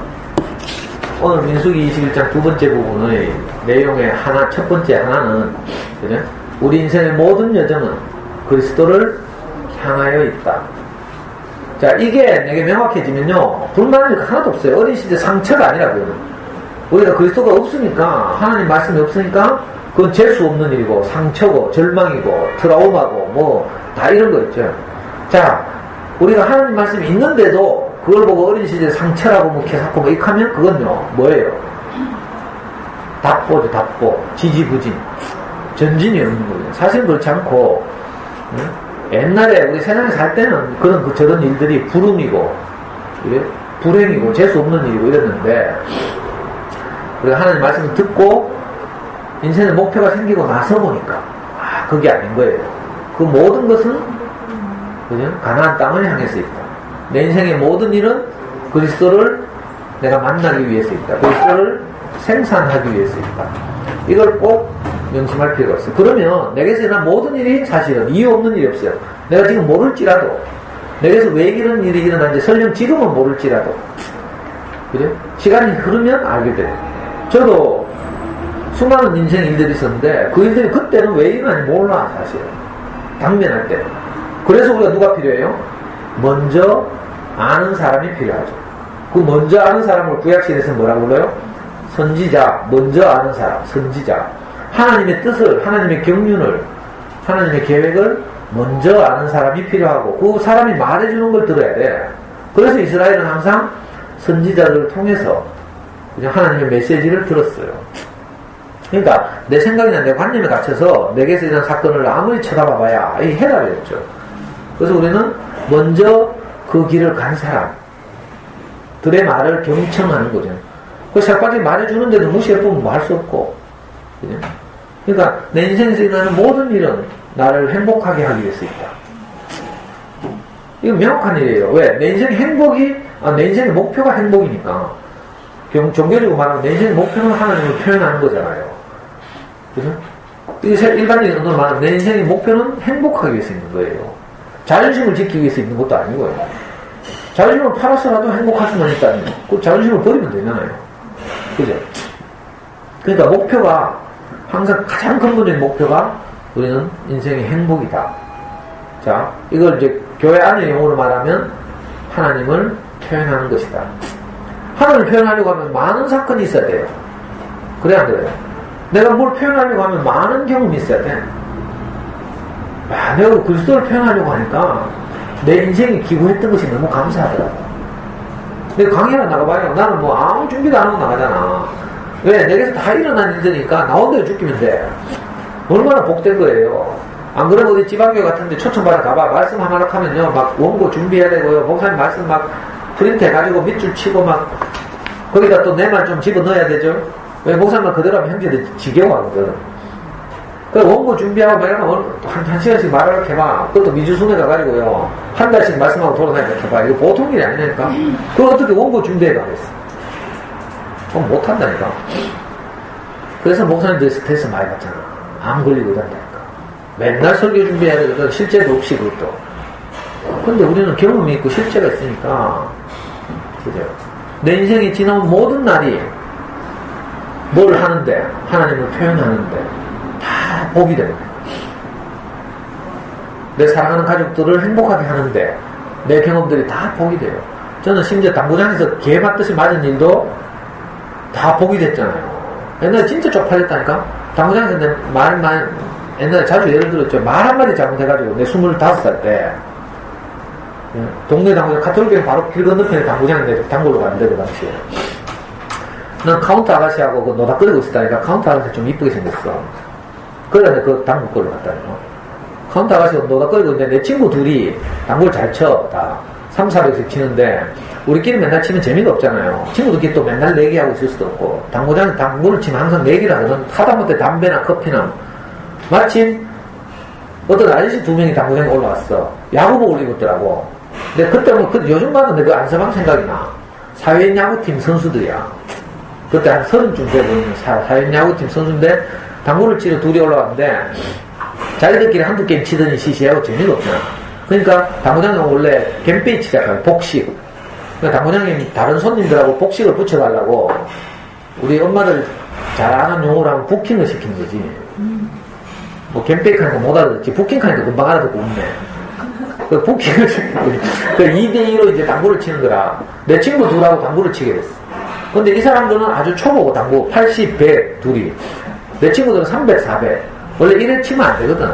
오늘 민수기 21장 두 번째 부분의 내용의 하나, 첫 번째 하나는 그죠? 우리 인생의 모든 여정은 그리스도를 향하여 있다. 자, 이게 내게 명확해지면요 불만할 거 하나도 없어요. 어린 시절 상처가 아니라고요. 우리가 그리스도가 없으니까, 하나님 말씀이 없으니까 그건 재수 없는 일이고 상처고 절망이고 트라우마고 뭐 다 이런 거 있죠. 자, 우리가 하나님 말씀이 있는데도 그걸 보고 어린 시절 상처라고 뭐 개사코 뭐 이렇게 하면 그건요 뭐예요? 답보죠. 답보. 지지부진. 전진이 없는 거예요. 사실은 그렇지 않고 옛날에 우리 세상에 살 때는 그런 저런 일들이 불운이고 불행이고 재수 없는 일이고 이랬는데 우리가 하나님 말씀을 듣고 인생의 목표가 생기고 나서 보니까 그게 아닌 거예요. 그 모든 것은 그죠? 가나안 땅을 향해서 있다. 내 인생의 모든 일은 그리스도를 내가 만나기 위해서 있다. 그리스도를 생산하기 위해서 있다. 이걸 꼭 명심할 필요가 있어요. 그러면 내게서 일어난 모든 일이 사실은 이유 없는 일이 없어요. 내가 지금 모를지라도 내게서 왜 이런 일이 일어나는지 설령 지금은 모를지라도 그죠? 시간이 흐르면 알게 돼요. 저도 수많은 인생 일들이 있었는데 그 일들이 그때는 왜 일어나는지 몰라 사실. 당면할 때. 그래서 우리가 누가 필요해요? 먼저 아는 사람이 필요하죠. 그 먼저 아는 사람을 구약시대에서 뭐라고 불러요? 선지자. 먼저 아는 사람. 선지자. 하나님의 뜻을, 하나님의 경륜을, 하나님의 계획을 먼저 아는 사람이 필요하고 그 사람이 말해주는 걸 들어야 돼. 그래서 이스라엘은 항상 선지자들을 통해서 하나님의 메시지를 들었어요. 그러니까 내 생각이나 내 관념에 갇혀서 내게서 이런 사건을 아무리 쳐다봐봐야 이 해답이 없죠. 그래서 우리는 먼저 그 길을 간 사람들의 말을 경청하는 거죠. 그 살빠지게 말해주는데도 무시해보면 뭐 할 수 없고. 그죠? 그러니까 내 인생에서 일어나는 모든 일은 나를 행복하게 하기 위해서 있다. 이건 명확한 일이에요. 왜? 내 인생의 행복이, 내 인생의 목표가 행복이니까. 종교적으로 말하면 내 인생의 목표는 하나님을 표현하는 거잖아요. 그죠? 일반적인 정도로 말하면 내 인생의 목표는 행복하기 위해서 있는 거예요. 자존심을 지키기 위해서 있는 것도 아니고요. 자존심을 팔아서라도 행복할 수만 있다면 그 자존심을 버리면 되잖아요. 그죠? 그러니까 목표가 항상 가장 근본적인 목표가 우리는 인생의 행복이다. 자, 이걸 이제 교회 안의 용어로 말하면 하나님을 표현하는 것이다. 하나님을 표현하려고 하면 많은 사건이 있어야 돼요. 그래야 안 그래요? 내가 뭘 표현하려고 하면 많은 경험이 있어야 돼. 내가 그리스도를 표현하려고 하니까 내 인생이 기부했던 것이 너무 감사하더라고. 내가 강의를 나가봐요. 나는 뭐 아무 준비도 안 하고 나가잖아. 왜? 내게서 다 일어난 일들이니까 나온 대로 죽이면 돼. 얼마나 복된 거예요. 안 그러면 어디 지방교회 같은데 초청받아 가봐. 말씀 하나 하면요. 막 원고 준비해야 되고요. 목사님 말씀 막 프린트 해가지고 밑줄 치고 막 거기다 또 내 말 좀 집어넣어야 되죠. 왜? 목사님만 그대로 하면 형제들 지겨워하거든. 그 원고 준비하고 매일 한 시간씩 말하려고 해봐. 그것도 미주순회 가가지고요. 한 달씩 말씀하고 돌아다니면서 해봐. 이거 보통 일이 아니니까. 그걸 어떻게 원고 준비해가겠어? 그건 못한다니까. 그래서 목사님들 스트레스 많이 받잖아. 암 걸리고 이런다니까. 맨날 설교 준비해야 되거든. 실제도 없이 그것도. 근데 우리는 경험이 있고 실제가 있으니까. 그죠? 내 인생이 지나온 모든 날이 뭘 하는데, 하나님을 표현하는데, 다 복이 됩니다. 내 사랑하는 가족들을 행복하게 하는데, 내 경험들이 다 복이 돼요. 저는 심지어 당구장에서 개 맞듯이 맞은 일도 다 복이 됐잖아요. 옛날에 진짜 쪽팔렸다니까? 당구장에서 내 옛날에 자주 예를 들었죠. 말 한마디 잘못해가지고, 내 25살 때, 동네 당구장, 카톨릭 바로 길 건너편에 당구장인데, 당구로 갔는데, 그 당시에. 난 카운터 아가씨하고 그 노닥거리고 있었다니까. 카운터 아가씨 좀 이쁘게 생겼어. 그래, 그 당구 걸로 갔다니까. 카운터 아가씨가 노닥거리고 있는데, 내 친구 둘이 당구를 잘 쳐, 다. 3, 400씩 치는데, 우리끼리 맨날 치면 재미가 없잖아요. 친구들끼리 또 맨날 내기하고 있을 수도 없고, 당구장에 당구를 치면 항상 내기를 하거든. 하다못해 담배나 커피나. 마침, 어떤 아저씨 2명이 당구장에 올라왔어. 야구복을 입었더라고. 근데 그때 요즘 봤는데 그 안서방 생각이 나. 사회인 야구팀 선수들이야. 그때 한 30쯤 되는 사회인 야구팀 선수인데, 당구를 치러 둘이 올라왔는데, 자기들끼리 한두 게임 치더니 시시하고 재미가 없잖아. 그러니까 당구장에 원래 갬페이 치자고요. 복식. 그러니까 당구장님 다른 손님들하고 복식을 붙여달라고 우리 엄마들 잘 아는 용어로 하면 부킹을 시키는 거지. 뭐 갬페이 하니까 못 알아듣지. 부킹 하니까 금방 알아듣고 웃네. 그 부킹을 시키는 거지. 그 2대2로 이제 당구를 치는 거라. 내 친구 둘하고 당구를 치게 됐어. 근데 이 사람들은 아주 초보고 당구 80, 100 둘이. 내 친구들은 300, 400. 원래 1회 치면 안 되거든.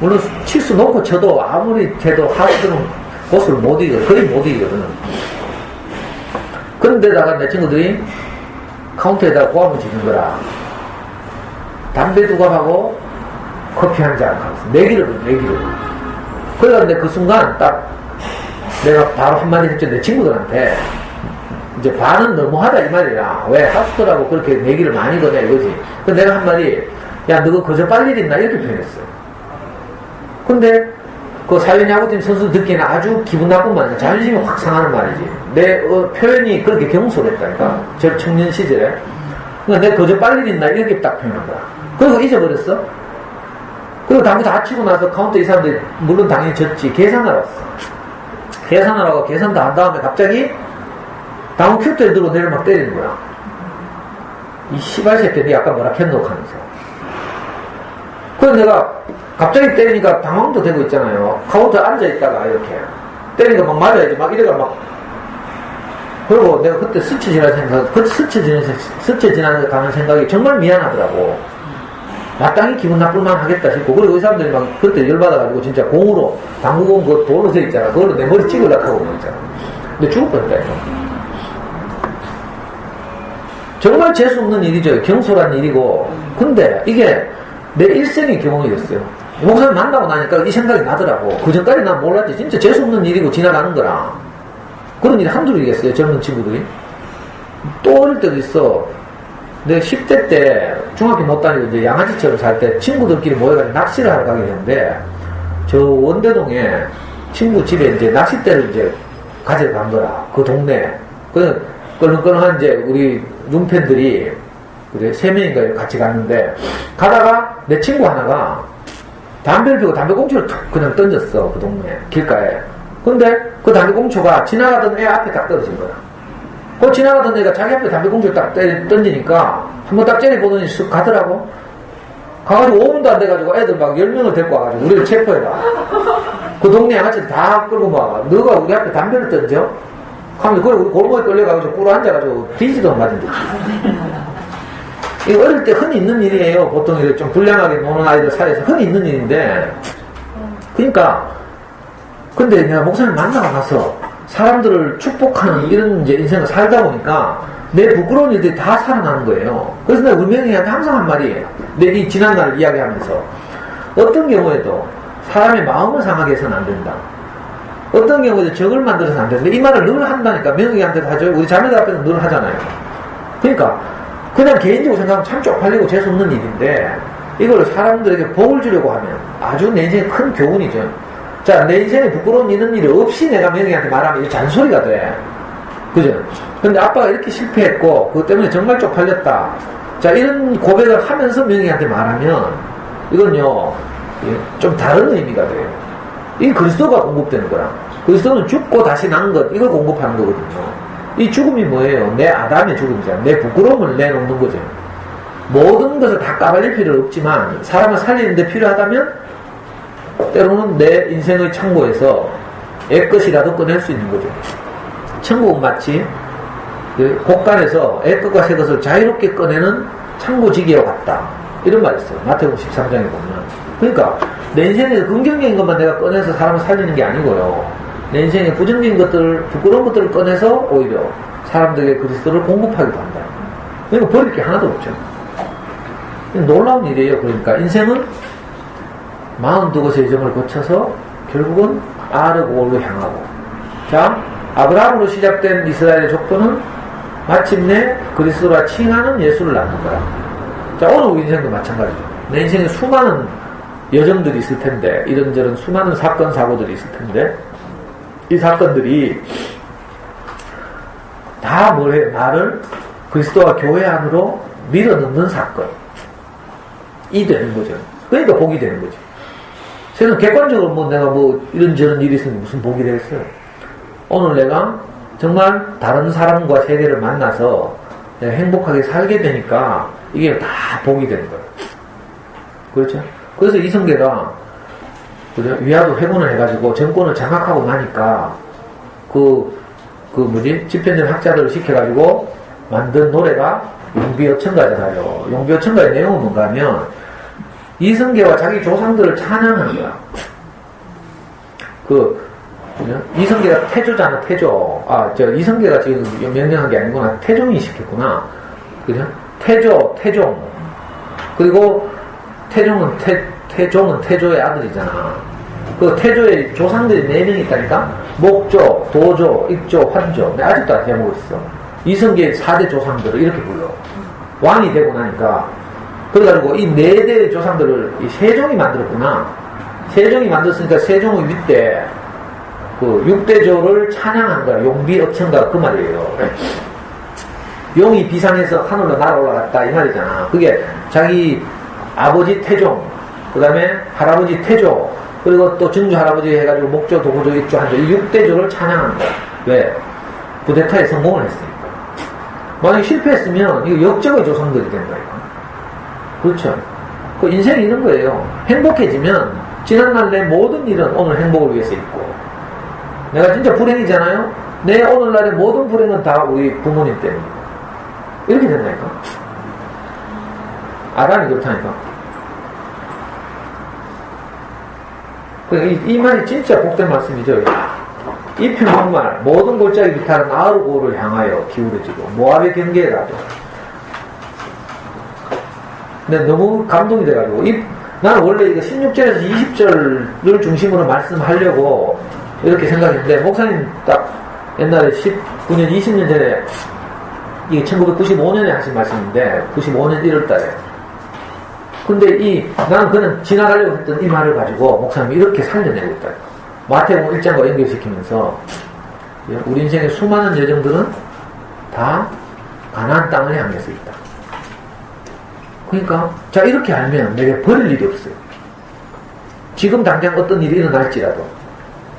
물론 치수 놓고 쳐도 아무리 해도 하우스는 보스를 못 이겨. 거의 못 이기거든. 그런데다가 내 친구들이 카운터에다가 고함을 지는 거라. 담배 2갑하고 커피 한 잔 하면서 내기를. 그래가지고 그 순간 딱 내가 바로 한마디 했죠. 내 친구들한테. 이제 반은 너무하다 이 말이야. 왜 하우스들하고 그렇게 내기를 많이 거냐 이거지. 그래서 내가 한마디, 야 너가 그저 빨리 있나 이렇게 표현했어요. 근데 그 사회인 야구팀 선수 듣기에는 아주 기분 나쁜 말이야. 자존심이 확 상하는 말이지. 내 표현이 그렇게 경솔했다니까. 저 청년 시절에. 그러니까 내가 그저 빨리 있나 이렇게 딱 표현한 거야. 그리고 잊어버렸어. 그리고 당구 다 치고 나서 카운터 이 사람들이 물론 당연히 졌지. 계산하러 왔어. 계산하라고 계산 다 한 다음에 갑자기 당구 큐대를 들고 내려 막 때리는 거야. 이 씨발 새끼 니 아까 뭐라 했노 하면서. 그래서 내가 갑자기 때리니까 당황도 되고 있잖아요. 카운터에 앉아있다가 이렇게 때리니까 막 맞아야지. 막 이래가 막. 그리고 내가 그때 스쳐 지나가는 생각이 정말 미안하더라고. 마땅히 기분 나쁠만 하겠다 싶고. 그리고 이 사람들이 막 그때 열받아가지고 진짜 공으로 당구공 그 도로 서 있잖아. 그걸로 내 머리 찍으려고 하고 있잖아. 근데 죽을 뻔했다. 정말 재수없는 일이죠. 경솔한 일이고. 근데 이게 내 일생의 경험이 됐어요. 목사님 만나고 나니까 이 생각이 나더라고. 그 전까지 난 몰랐지. 진짜 재수없는 일이고 지나가는 거라. 그런 일이 한둘이겠어요. 젊은 친구들이. 또 어릴 때도 있어. 내가 10대 때 중학교 못 다니고 이제 양아치처럼 살 때 친구들끼리 모여가지고 낚시를 하러 가게 됐는데, 저 원대동에 친구 집에 이제 낚싯대를 이제 가지러 간 거라. 그 동네에. 그 껄렁껄렁한 이제 우리 눈팬들이 그래 3명인가 같이 갔는데, 가다가 내 친구 하나가 담배를 피우고 담배꽁초를 툭 그냥 던졌어. 그 동네 길가에. 근데 그 담배꽁초가 지나가던 애 앞에 딱 떨어진 거야. 그 지나가던 애가 자기 앞에 담배꽁초를 딱 던지니까 한번 딱 째려보더니 쓱 가더라고. 가가지고 5분도 안 돼가지고 애들 막 10명을 데리고 와가지고 우리를 체포해라. 그 동네 양아치들 다 끌고 막, 너가 우리 앞에 담배를 던져? 하면 그걸 우리 골목에 끌려가지고 꿇어 앉아가지고 뒤지도 맞은 듯이. 이거 어릴 때 흔히 있는 일이에요. 보통 이렇게 좀 불량하게 노는 아이들 사이에서 흔히 있는 일인데. 그러니까, 근데 내가 목사님 만나고 나서 사람들을 축복하는 이런 이제 인생을 살다 보니까 내 부끄러운 일들이 다 살아나는 거예요. 그래서 내가 우리 명희한테 항상 한 말이에요. 내 지난날 이야기하면서. 어떤 경우에도 사람의 마음을 상하게 해서는 안 된다. 어떤 경우에도 적을 만들어서는 안 된다. 이 말을 늘 한다니까. 명희한테도 하죠. 우리 자매들 앞에서 늘 하잖아요. 그러니까, 그냥 개인적으로 생각하면 참 쪽팔리고 재수없는 일인데, 이걸 사람들에게 복을 주려고 하면 아주 내 인생에 큰 교훈이죠. 자, 내 인생에 부끄러운 있는 일이 없이 내가 명희한테 말하면 이게 잔소리가 돼. 그죠? 근데 아빠가 이렇게 실패했고, 그것 때문에 정말 쪽팔렸다. 자, 이런 고백을 하면서 명희한테 말하면, 이건요, 좀 다른 의미가 돼요. 이 그리스도가 공급되는 거라. 그리스도는 죽고 다시 난 것, 이걸 공급하는 거거든요. 이 죽음이 뭐예요? 내 아담의 죽음이잖아. 내 부끄러움을 내놓는 거죠. 모든 것을 다 까발릴 필요는 없지만, 사람을 살리는데 필요하다면, 때로는 내 인생의 창고에서 애것이라도 꺼낼 수 있는 거죠. 천국은 마치 곳간에서 애것과 새 것을 자유롭게 꺼내는 창고지기와 같다. 이런 말이 있어요. 마태복음 13장에 보면. 그러니까 내 인생에서 긍정적인 것만 내가 꺼내서 사람을 살리는 게 아니고요. 내 인생에 부정적인 것들, 부끄러운 것들을 꺼내서 오히려 사람들에게 그리스도를 공급하기도 한다. 그러니까 버릴 게 하나도 없죠. 놀라운 일이에요. 그러니까 인생은 42곳의 여정을 거쳐서 결국은 아르고로 향하고, 자, 아브라함으로 시작된 이스라엘의 족보는 마침내 그리스도라 칭하는 예수를 낳는 거야. 자, 오늘 우리 인생도 마찬가지죠. 내 인생에 수많은 여정들이 있을 텐데, 이런저런 수많은 사건, 사고들이 있을 텐데, 이 사건들이 다 뭐래? 나를 그리스도와 교회 안으로 밀어넣는 사건이 되는 거죠. 그러니까 복이 되는 거죠. 저는 객관적으로 뭐 내가 뭐 이런저런 일이 있으면 무슨 복이 되겠어요. 오늘 내가 정말 다른 사람과 세계를 만나서 내가 행복하게 살게 되니까 이게 다 복이 되는 거예요. 그렇죠? 그래서 이성계가 위화도 회군을 해가지고 정권을 장악하고 나니까 집현전 학자들을 시켜가지고 만든 노래가 용비어천가잖아요. 용비어천가의 내용은 뭔가 하면 이성계와 자기 조상들을 찬양하는 거야. 이성계가 태조잖아, 태조. 이성계가 지금 명령한 게 아니구나. 태종이 시켰구나. 그죠? 태종. 그리고 태종은 태조의 아들이잖아. 그 태조의 조상들이 4명이 있다니까? 목조, 도조, 익조, 환조. 내가 아직도 안 해보고 있어. 이성계의 4대 조상들을 이렇게 불러. 왕이 되고 나니까. 그래가지고 이 4대의 조상들을 이 세종이 만들었구나. 세종이 만들었으니까 세종의 윗대, 6대조를 찬양한 거야. 용비어천가 그 말이에요. 용이 비상해서 하늘로 날아올라갔다 이 말이잖아. 그게 자기 아버지 태종, 그 다음에 할아버지 태조, 그리고 또 증조 할아버지 해가지고 목조, 도구조, 익조, 한조 이 6대조를 찬양한 거야. 왜? 쿠데타에 성공을 했으니까. 만약에 실패했으면 이거 역적의 조상들이 된다 이거. 그렇죠. 그 인생이 이런 거예요. 행복해지면 지난날 내 모든 일은 오늘 행복을 위해서 있고, 내가 진짜 불행이잖아요. 내 오늘날의 모든 불행은 다 우리 부모님 때문이고, 이렇게 된다니까. 아담이 그렇다니까. 이 말이 진짜 복된 말씀이죠. 이 정말 모든 골짜기 비탈은 아르고를 향하여 기울어지고 모압의 경계에 가죠. 근데 너무 감동이 돼가지고 나는 원래 이거 16절에서 20절을 중심으로 말씀하려고 이렇게 생각했는데, 목사님 딱 옛날에 19년, 20년 전에 이게 1995년에 하신 말씀인데 95년 1월달에. 근데 나는 그냥 지나가려고 했던 이 말을 가지고 목사님이 이렇게 살려내고 있다. 마태복음 1장과 연결시키면서 우리 인생의 수많은 여정들은 다 가나안 땅을 향해서 있다. 그러니까 자, 이렇게 알면 내게 버릴 일이 없어요. 지금 당장 어떤 일이 일어날지라도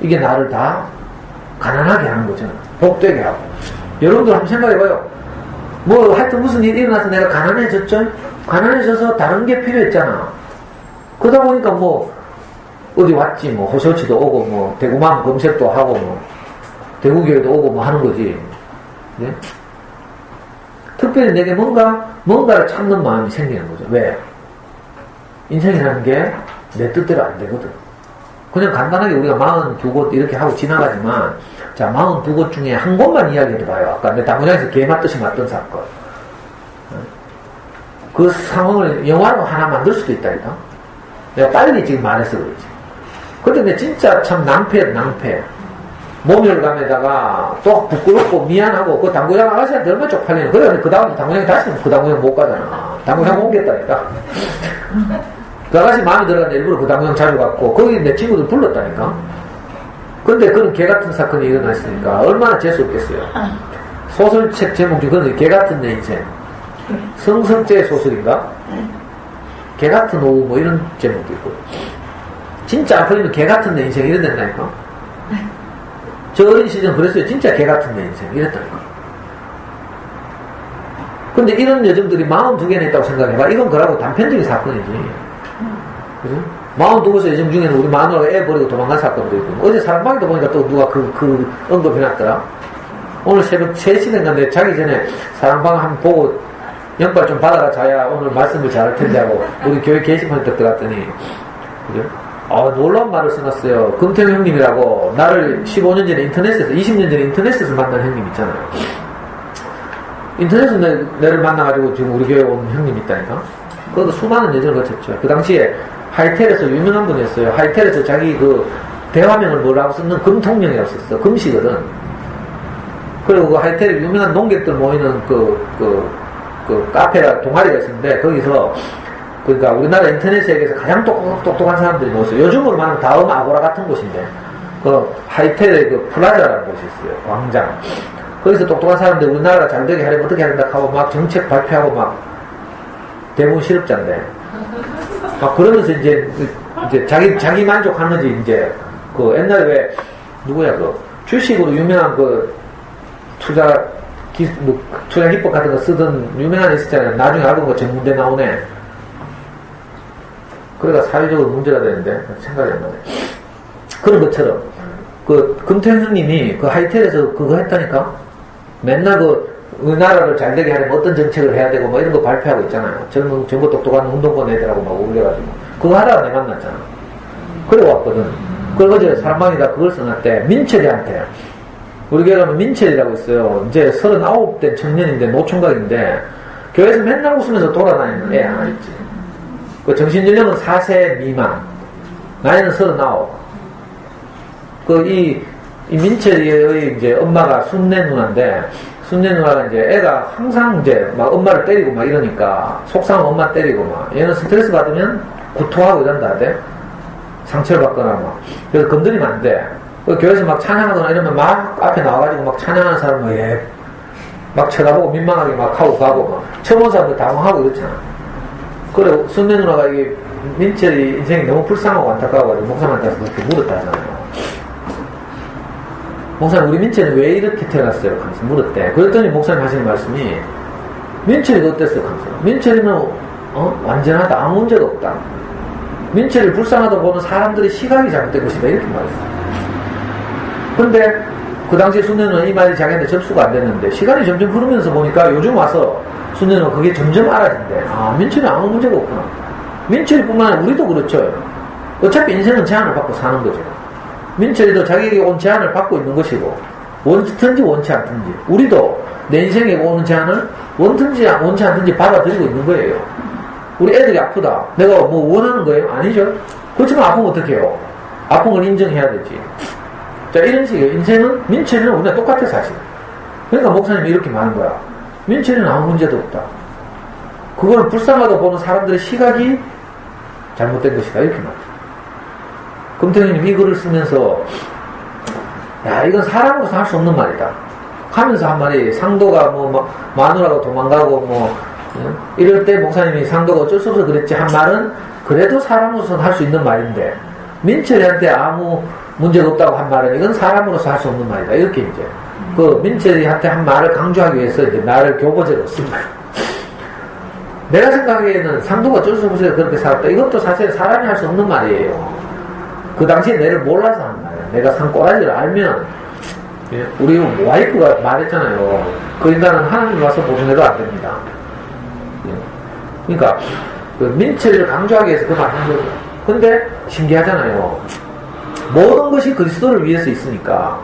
이게 나를 다 가난하게 하는 거죠. 복되게 하고. 여러분들 한번 생각해봐요. 하여튼 무슨 일이 일어나서 내가 가난해졌죠? 가난해져서 다른 게 필요했잖아. 그러다 보니까 어디 왔지, 호시호치도 오고, 대구만 검색도 하고, 대구교회도 오고, 하는 거지. 네? 특별히 내게 뭔가를 찾는 마음이 생기는 거죠. 왜? 인생이라는 게 내 뜻대로 안 되거든. 그냥 간단하게 우리가 42곳 이렇게 하고 지나가지만, 자, 42곳 중에 한 곳만 이야기해봐요. 아까 내 당구장에서 개 맞듯이 맞던 사건. 그 상황을 영화로 하나 만들 수도 있다니까. 내가 빨리 지금 말해서 그러지. 근데 내 진짜 참 낭패. 모멸감에다가 또 부끄럽고 미안하고 그 당구장 아가씨한테 얼마나 쪽팔리는. 그래, 그 다음에 당구장에 다시는 그 당구장 못 가잖아. 당구장 옮겼다니까. 그 아가씨 마음에 들어갔는데 일부러 그 당구장 자주 갔고, 거기 내 친구들 불렀다니까. 근데 그런 개 같은 사건이 일어났으니까 얼마나 재수없겠어요. 소설책 제목 중에 그런 개 같은 내 인생. 성성재 소설인가? 개 같은 오후 뭐 이런 제목도 있고. 진짜 안 풀리면 개 같은 내 인생 이런 된다니까. 저 어린 시절은 그랬어요. 진짜 개 같은 내 인생 이랬다니까. 근데 이런 여정들이 42개나 있다고 생각해봐. 이건 그라고 단편적인 사건이지. 그죠? 42곳의 여정 중에는 우리 마누라가 애 버리고 도망간 사건도 있고. 어제 사랑방에도 보니까 또 누가 그 언급해놨더라. 오늘 새벽 3시인가 내 자기 전에 사랑방 한번 보고 연발 좀 받아라 자야 오늘 말씀을 잘할 텐데 하고 우리 교회 게시판에 딱 들어갔더니 그죠? 놀라운 말을 써놨어요. 금태형 형님이라고 나를 15년 전에 인터넷에서 20년 전에 인터넷에서 만난 형님 있잖아요. 인터넷에서 내를 만나가지고 지금 우리 교회 온 형님 있다니까. 그것도 수많은 여정을 거쳤죠. 그 당시에 하이텔에서 유명한 분이었어요. 하이텔에서 자기 그 대화명을 뭐라고 쓰는 금통령이라고 썼어. 금시거든. 그리고 그 하이텔에 유명한 농객들 모이는 그 카페가 동아리가 있었는데 거기서 그러니까 우리나라 인터넷 세계에서 가장 똑똑한 사람들이 모였어요. 요즘으로 말하면 다음 아고라 같은 곳인데 그 하이텔에 그 플라자라는 곳이 있어요. 광장. 거기서 똑똑한 사람들 우리나라가 잘 되게 하려면 어떻게 해야 된다 하고 막 정책 발표하고 막 대부분 실업자인데 막 그러면서 이제 자기 만족하는지 이제 그 옛날에 왜 누구야 그 주식으로 유명한 그 투자 기법 같은 거 쓰던 유명한 애 있었잖아요. 나중에 알고 보니까 전문대 나오네. 그래가 사회적으로 문제가 되는데 생각이 안 나네. 그런 것처럼 그 금태형 형님이 그 하이텔에서 그거 했다니까. 맨날 그 우리나라를 잘 되게 하려면 어떤 정책을 해야 되고 뭐 이런 거 발표하고 있잖아요. 젊은 똑똑한 운동권 애들하고 막 올려가지고 그거 하다가 내 만났잖아. 그래 왔거든. 그리고 어제 사람방에다 그걸 써놨대. 민철이한테. 우리 교회 가면 민철이라고 있어요. 이제 39대 청년인데 노총각인데 교회에서 맨날 웃으면서 돌아다니는 애 하나 있지. 그 정신연령은 4세 미만. 나이는 39. 이 민철이의 이제 엄마가 순내 누나인데 순내 누나가 이제 애가 항상 이제 막 엄마를 때리고 막 이러니까 속상하면 엄마 때리고 막 얘는 스트레스 받으면 구토하고 이런다 하대. 상처를 받거나 막. 그래서 건드리면 안 돼. 교회에서 막 찬양하거나 이러면 막 앞에 나와가지고 막 찬양하는 사람은 막 쳐다보고 민망하게 막 하고 가고 막 처음 온 사람들 당황하고 이렇잖아. 그래 순내 누나가 이게 민철이 인생이 너무 불쌍하고 안타까워가지고 목사님한테 가서 그렇게 물었다 하잖아요. 목사님 우리 민철이 왜 이렇게 태어났어요? 하면서 물었대. 그랬더니 목사님 하시는 말씀이 민철이가 어땠어? 하면서 민철이는 완전하다. 아무 문제가 없다. 민철이를 불쌍하다 보는 사람들의 시각이 잘못된 것이다. 이렇게 말했어요. 근데 그 당시에 순례는 이 말이 자기한테 접수가 안 됐는데 시간이 점점 흐르면서 보니까 요즘 와서 순례는 그게 점점 알아진대. 민철이 아무 문제가 없구나. 민철이뿐만 아니라 우리도 그렇죠. 어차피 인생은 제한을 받고 사는 거죠. 민철이도 자기에게 온 제한을 받고 있는 것이고 원든지 원치 않든지 우리도 내 인생에 오는 제한을 원든지 원치 않든지 받아들이고 있는 거예요. 우리 애들이 아프다. 내가 뭐 원하는 거예요? 아니죠. 그렇지만 아프면 어떻게 해요? 아픈 걸 인정해야 되지. 자, 이런 식이에요. 인생은, 민철이는 우리가 똑같아, 사실. 그러니까 목사님이 이렇게 말하는 거야. 민철이는 아무 문제도 없다. 그걸 불쌍하다 보는 사람들의 시각이 잘못된 것이다. 이렇게 말이죠. 금태형님 이 글을 쓰면서, 야, 이건 사람으로서 할 수 없는 말이다. 하면서 한 말이, 상도가 마누라가 도망가고 이럴 때 목사님이 상도가 어쩔 수 없어 그랬지 한 말은, 그래도 사람으로서는 할 수 있는 말인데, 민철이한테 아무 문제가 없다고 한 말은 이건 사람으로서 할 수 없는 말이다. 이렇게 이제 그 민철이한테 한 말을 강조하기 위해서 이제 말을 교보제로 쓴 거예요. 내가 생각하기에는 상도가 어쩔 수 없이 그렇게 살았다. 이것도 사실 사람이 할 수 없는 말이에요. 그 당시에 내를 몰라서 하는 말이에요. 내가 산꼬라지를 알면 우리 와이프가 말했잖아요. 그 인간은 하나님 와서 보존해도 안 됩니다. 그러니까 그 민철이를 강조하기 위해서 그 말을 한 거죠. 근데 신기하잖아요. 모든 것이 그리스도를 위해서 있으니까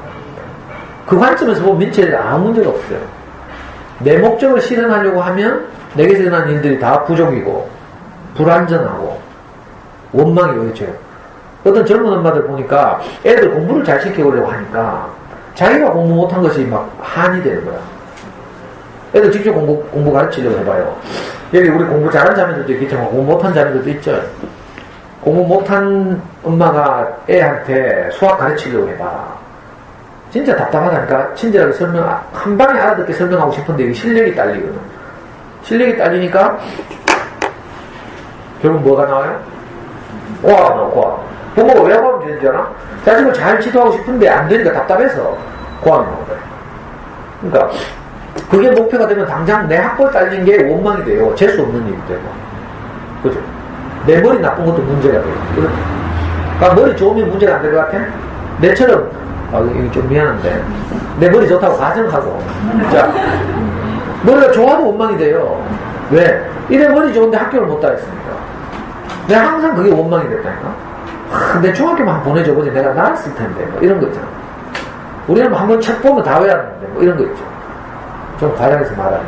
그 관점에서 보면 민철이는 아무 문제가 없어요. 내 목적을 실현하려고 하면 내게서 일어나는 일들이 다 부족이고 불안전하고 원망이 오해져요. 어떤 젊은 엄마들 보니까 애들 공부를 잘 시키려고 하니까 자기가 공부 못한 것이 막 한이 되는 거야. 애들 직접 공부 가르치려고 해봐요. 여기 우리 공부 잘한 자매들도 있겠지만 공부 못한 자매들도 있죠. 공부 못한 엄마가 애한테 수학 가르치려고 해봐. 진짜 답답하다니까. 친절하게 한 방에 알아듣게 설명하고 싶은데 이게 실력이 딸리거든. 실력이 딸리니까 결국 뭐가 나와요? 고아가 나와, 고아. 부모가 왜 고아면 되는지 알아? 자식을 잘 지도하고 싶은데 안 되니까 답답해서 고아가 나온 거야. 그러니까 그게 목표가 되면 당장 내 학벌 딸린 게 원망이 돼요. 재수 없는 일이 되고. 그죠? 내 머리 나쁜 것도 문제가 돼요. 그러니까 머리 좋으면 문제가 안 될 것 같아? 내처럼, 이거 좀 미안한데. 내 머리 좋다고 가정하고. 자, 머리가 좋아도 원망이 돼요. 왜? 이래 머리 좋은데 학교를 못 다녔으니까. 내가 항상 그게 원망이 됐다니까. 내 중학교만 보내줘 보지 내가 나았을 텐데. 뭐 이런 거 있잖아. 우리는 한번 책 보면 다 외웠는데. 뭐 이런 거 있죠. 좀 과장해서 말하면.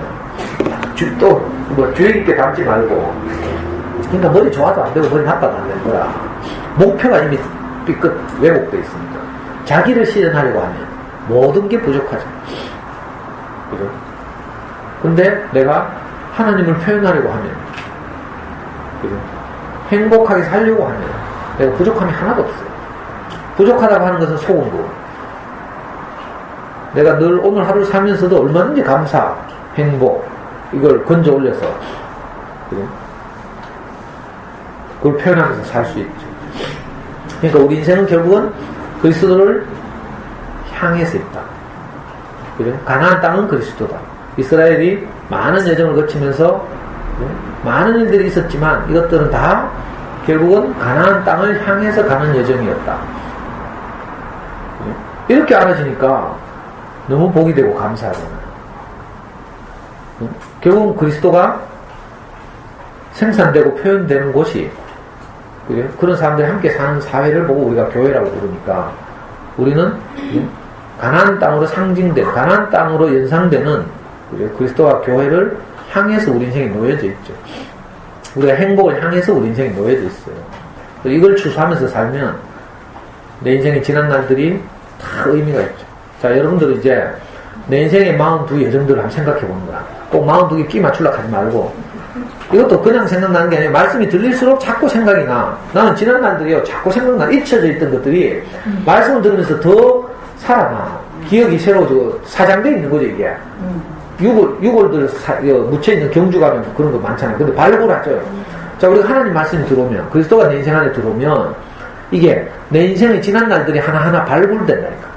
주의 깊게 담지 말고. 그러니까 머리 좋아도 안 되고 머리 나빠도 안 되는 거야. 목표가 이미 삐끗 왜곡되어 있으니까. 자기를 실현하려고 하면 모든 게 부족하죠. 그죠? 근데 내가 하나님을 표현하려고 하면, 그죠? 행복하게 살려고 하면 내가 부족함이 하나도 없어요. 부족하다고 하는 것은 속은 거. 내가 늘 오늘 하루 살면서도 얼마든지 감사, 행복 이걸 건져 올려서, 그죠? 그걸 표현하면서 살 수 있죠. 그러니까 우리 인생은 결국은 그리스도를 향해서 있다. 그죠? 가나안 땅은 그리스도다. 이스라엘이 많은 여정을 거치면서 많은 일들이 있었지만 이것들은 다 결국은 가나안 땅을 향해서 가는 여정이었다. 그죠? 이렇게 알아지니까 너무 복이 되고 감사하잖아요. 결국은 그리스도가 생산되고 표현되는 곳이, 그래? 그런 사람들이 함께 사는 사회를 보고 우리가 교회라고 부르니까 우리는 가나안 땅으로 상징된, 가나안 땅으로 연상되는, 그래? 그리스도와 교회를 향해서 우리 인생이 놓여져 있죠. 우리가 행복을 향해서 우리 인생이 놓여져 있어요. 이걸 추수하면서 살면 내 인생의 지난 날들이 다 의미가 있죠. 자, 여러분들은 이제 내 인생의 42 여정들을 한번 생각해 보는 거야. 꼭 42개 끼 맞추려고 하지 말고, 이것도 그냥 생각나는 게 아니라 말씀이 들릴수록 자꾸 생각이 나. 나는 지난 날들이요, 자꾸 생각나. 잊혀져 있던 것들이 말씀을 들으면서 더 살아나. 기억이 새로워지고 사장되어 있는 거죠, 이게. 유골들 묻혀있는 경주 가면 그런 거 많잖아요. 근데 발굴하죠. 자, 우리가 하나님 말씀이 들어오면, 그리스도가 내 인생 안에 들어오면 이게 내 인생의 지난 날들이 하나하나 발굴된다니까.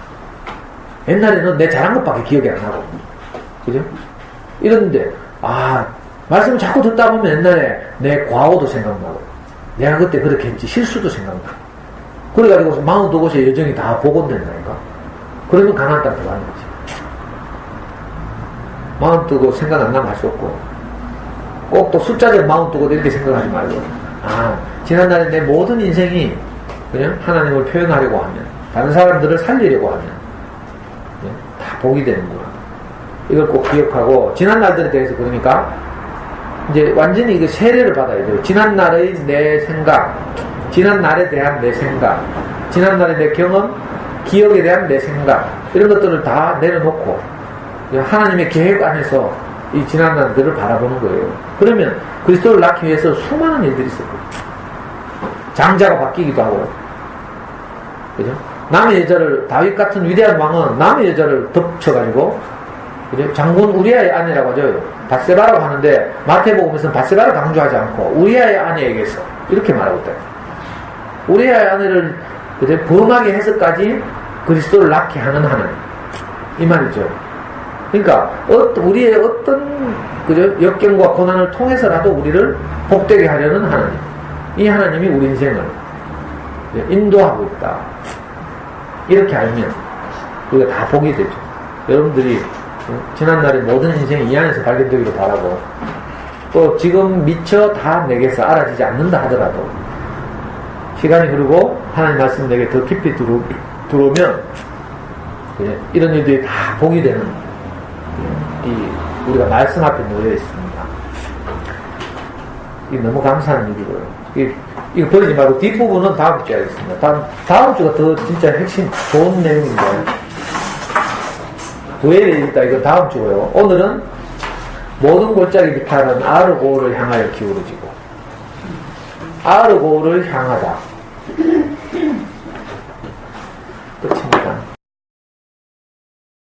옛날에는 내 잘한 것밖에 기억이 안 나고, 그죠? 이랬는데, 말씀을 자꾸 듣다 보면 옛날에 내 과오도 생각나고, 내가 그때 그렇게 했지, 실수도 생각나고, 그래가지고 42곳의 여정이 다 복원된다니까. 그러면 가나안 땅 들어가는 거지. 42곳 생각 안 나면 할 수 없고, 꼭 또 숫자적 42곳 이렇게 생각하지 말고, 지난날에 내 모든 인생이 그냥 하나님을 표현하려고 하면, 다른 사람들을 살리려고 하면 다 복이 되는구나. 이걸 꼭 기억하고, 지난 날들에 대해서 그러니까 이제 완전히 이거 세례를 받아야 돼요. 지난 날의 내 생각, 지난 날에 대한 내 생각, 지난 날의 내 경험, 기억에 대한 내 생각, 이런 것들을 다 내려놓고 하나님의 계획 안에서 이 지난 날들을 바라보는 거예요. 그러면 그리스도를 낳기 위해서 수많은 일들이 있었거든요. 장자가 바뀌기도 하고, 그죠? 남의 여자를, 다윗 같은 위대한 왕은 남의 여자를 덮쳐가지고, 그죠? 장군 우리아의 아내라고 하죠. 밧세바라고 하는데 마태복음에서는 밧세바를 강조하지 않고 우리아의 아내에게서 이렇게 말하고 있다. 우리아의 아내를 그죠? 범하게 해서까지 그리스도를 낳게 하는 하나님, 이 말이죠. 그러니까 우리의 어떤 그죠? 역경과 고난을 통해서라도 우리를 복되게 하려는 하나님, 이 하나님이 우리 인생을 인도하고 있다. 이렇게 알면 우리가 다 복이 되죠. 여러분들이 지난날의 모든 인생이 이 안에서 발견되기를 바라고, 또 지금 미처 다 내게서 알아지지 않는다 하더라도 시간이 흐르고 하나님 말씀 내게 더 깊이 들어오면 이런 일들이 다 복이 되는, 우리가 말씀 앞에 놓여 있습니다. 이게 너무 감사한 일이고요. 이거 버리지 말고 뒷부분은 다음 주에 하겠습니다. 다음 주가 더 진짜 핵심 좋은 내용인데, 부엘에 있다. 이거 다음 주고요. 오늘은 모든 골짜기 비탈은 아르고를 향하여 기울어지고 아르고를 향하다.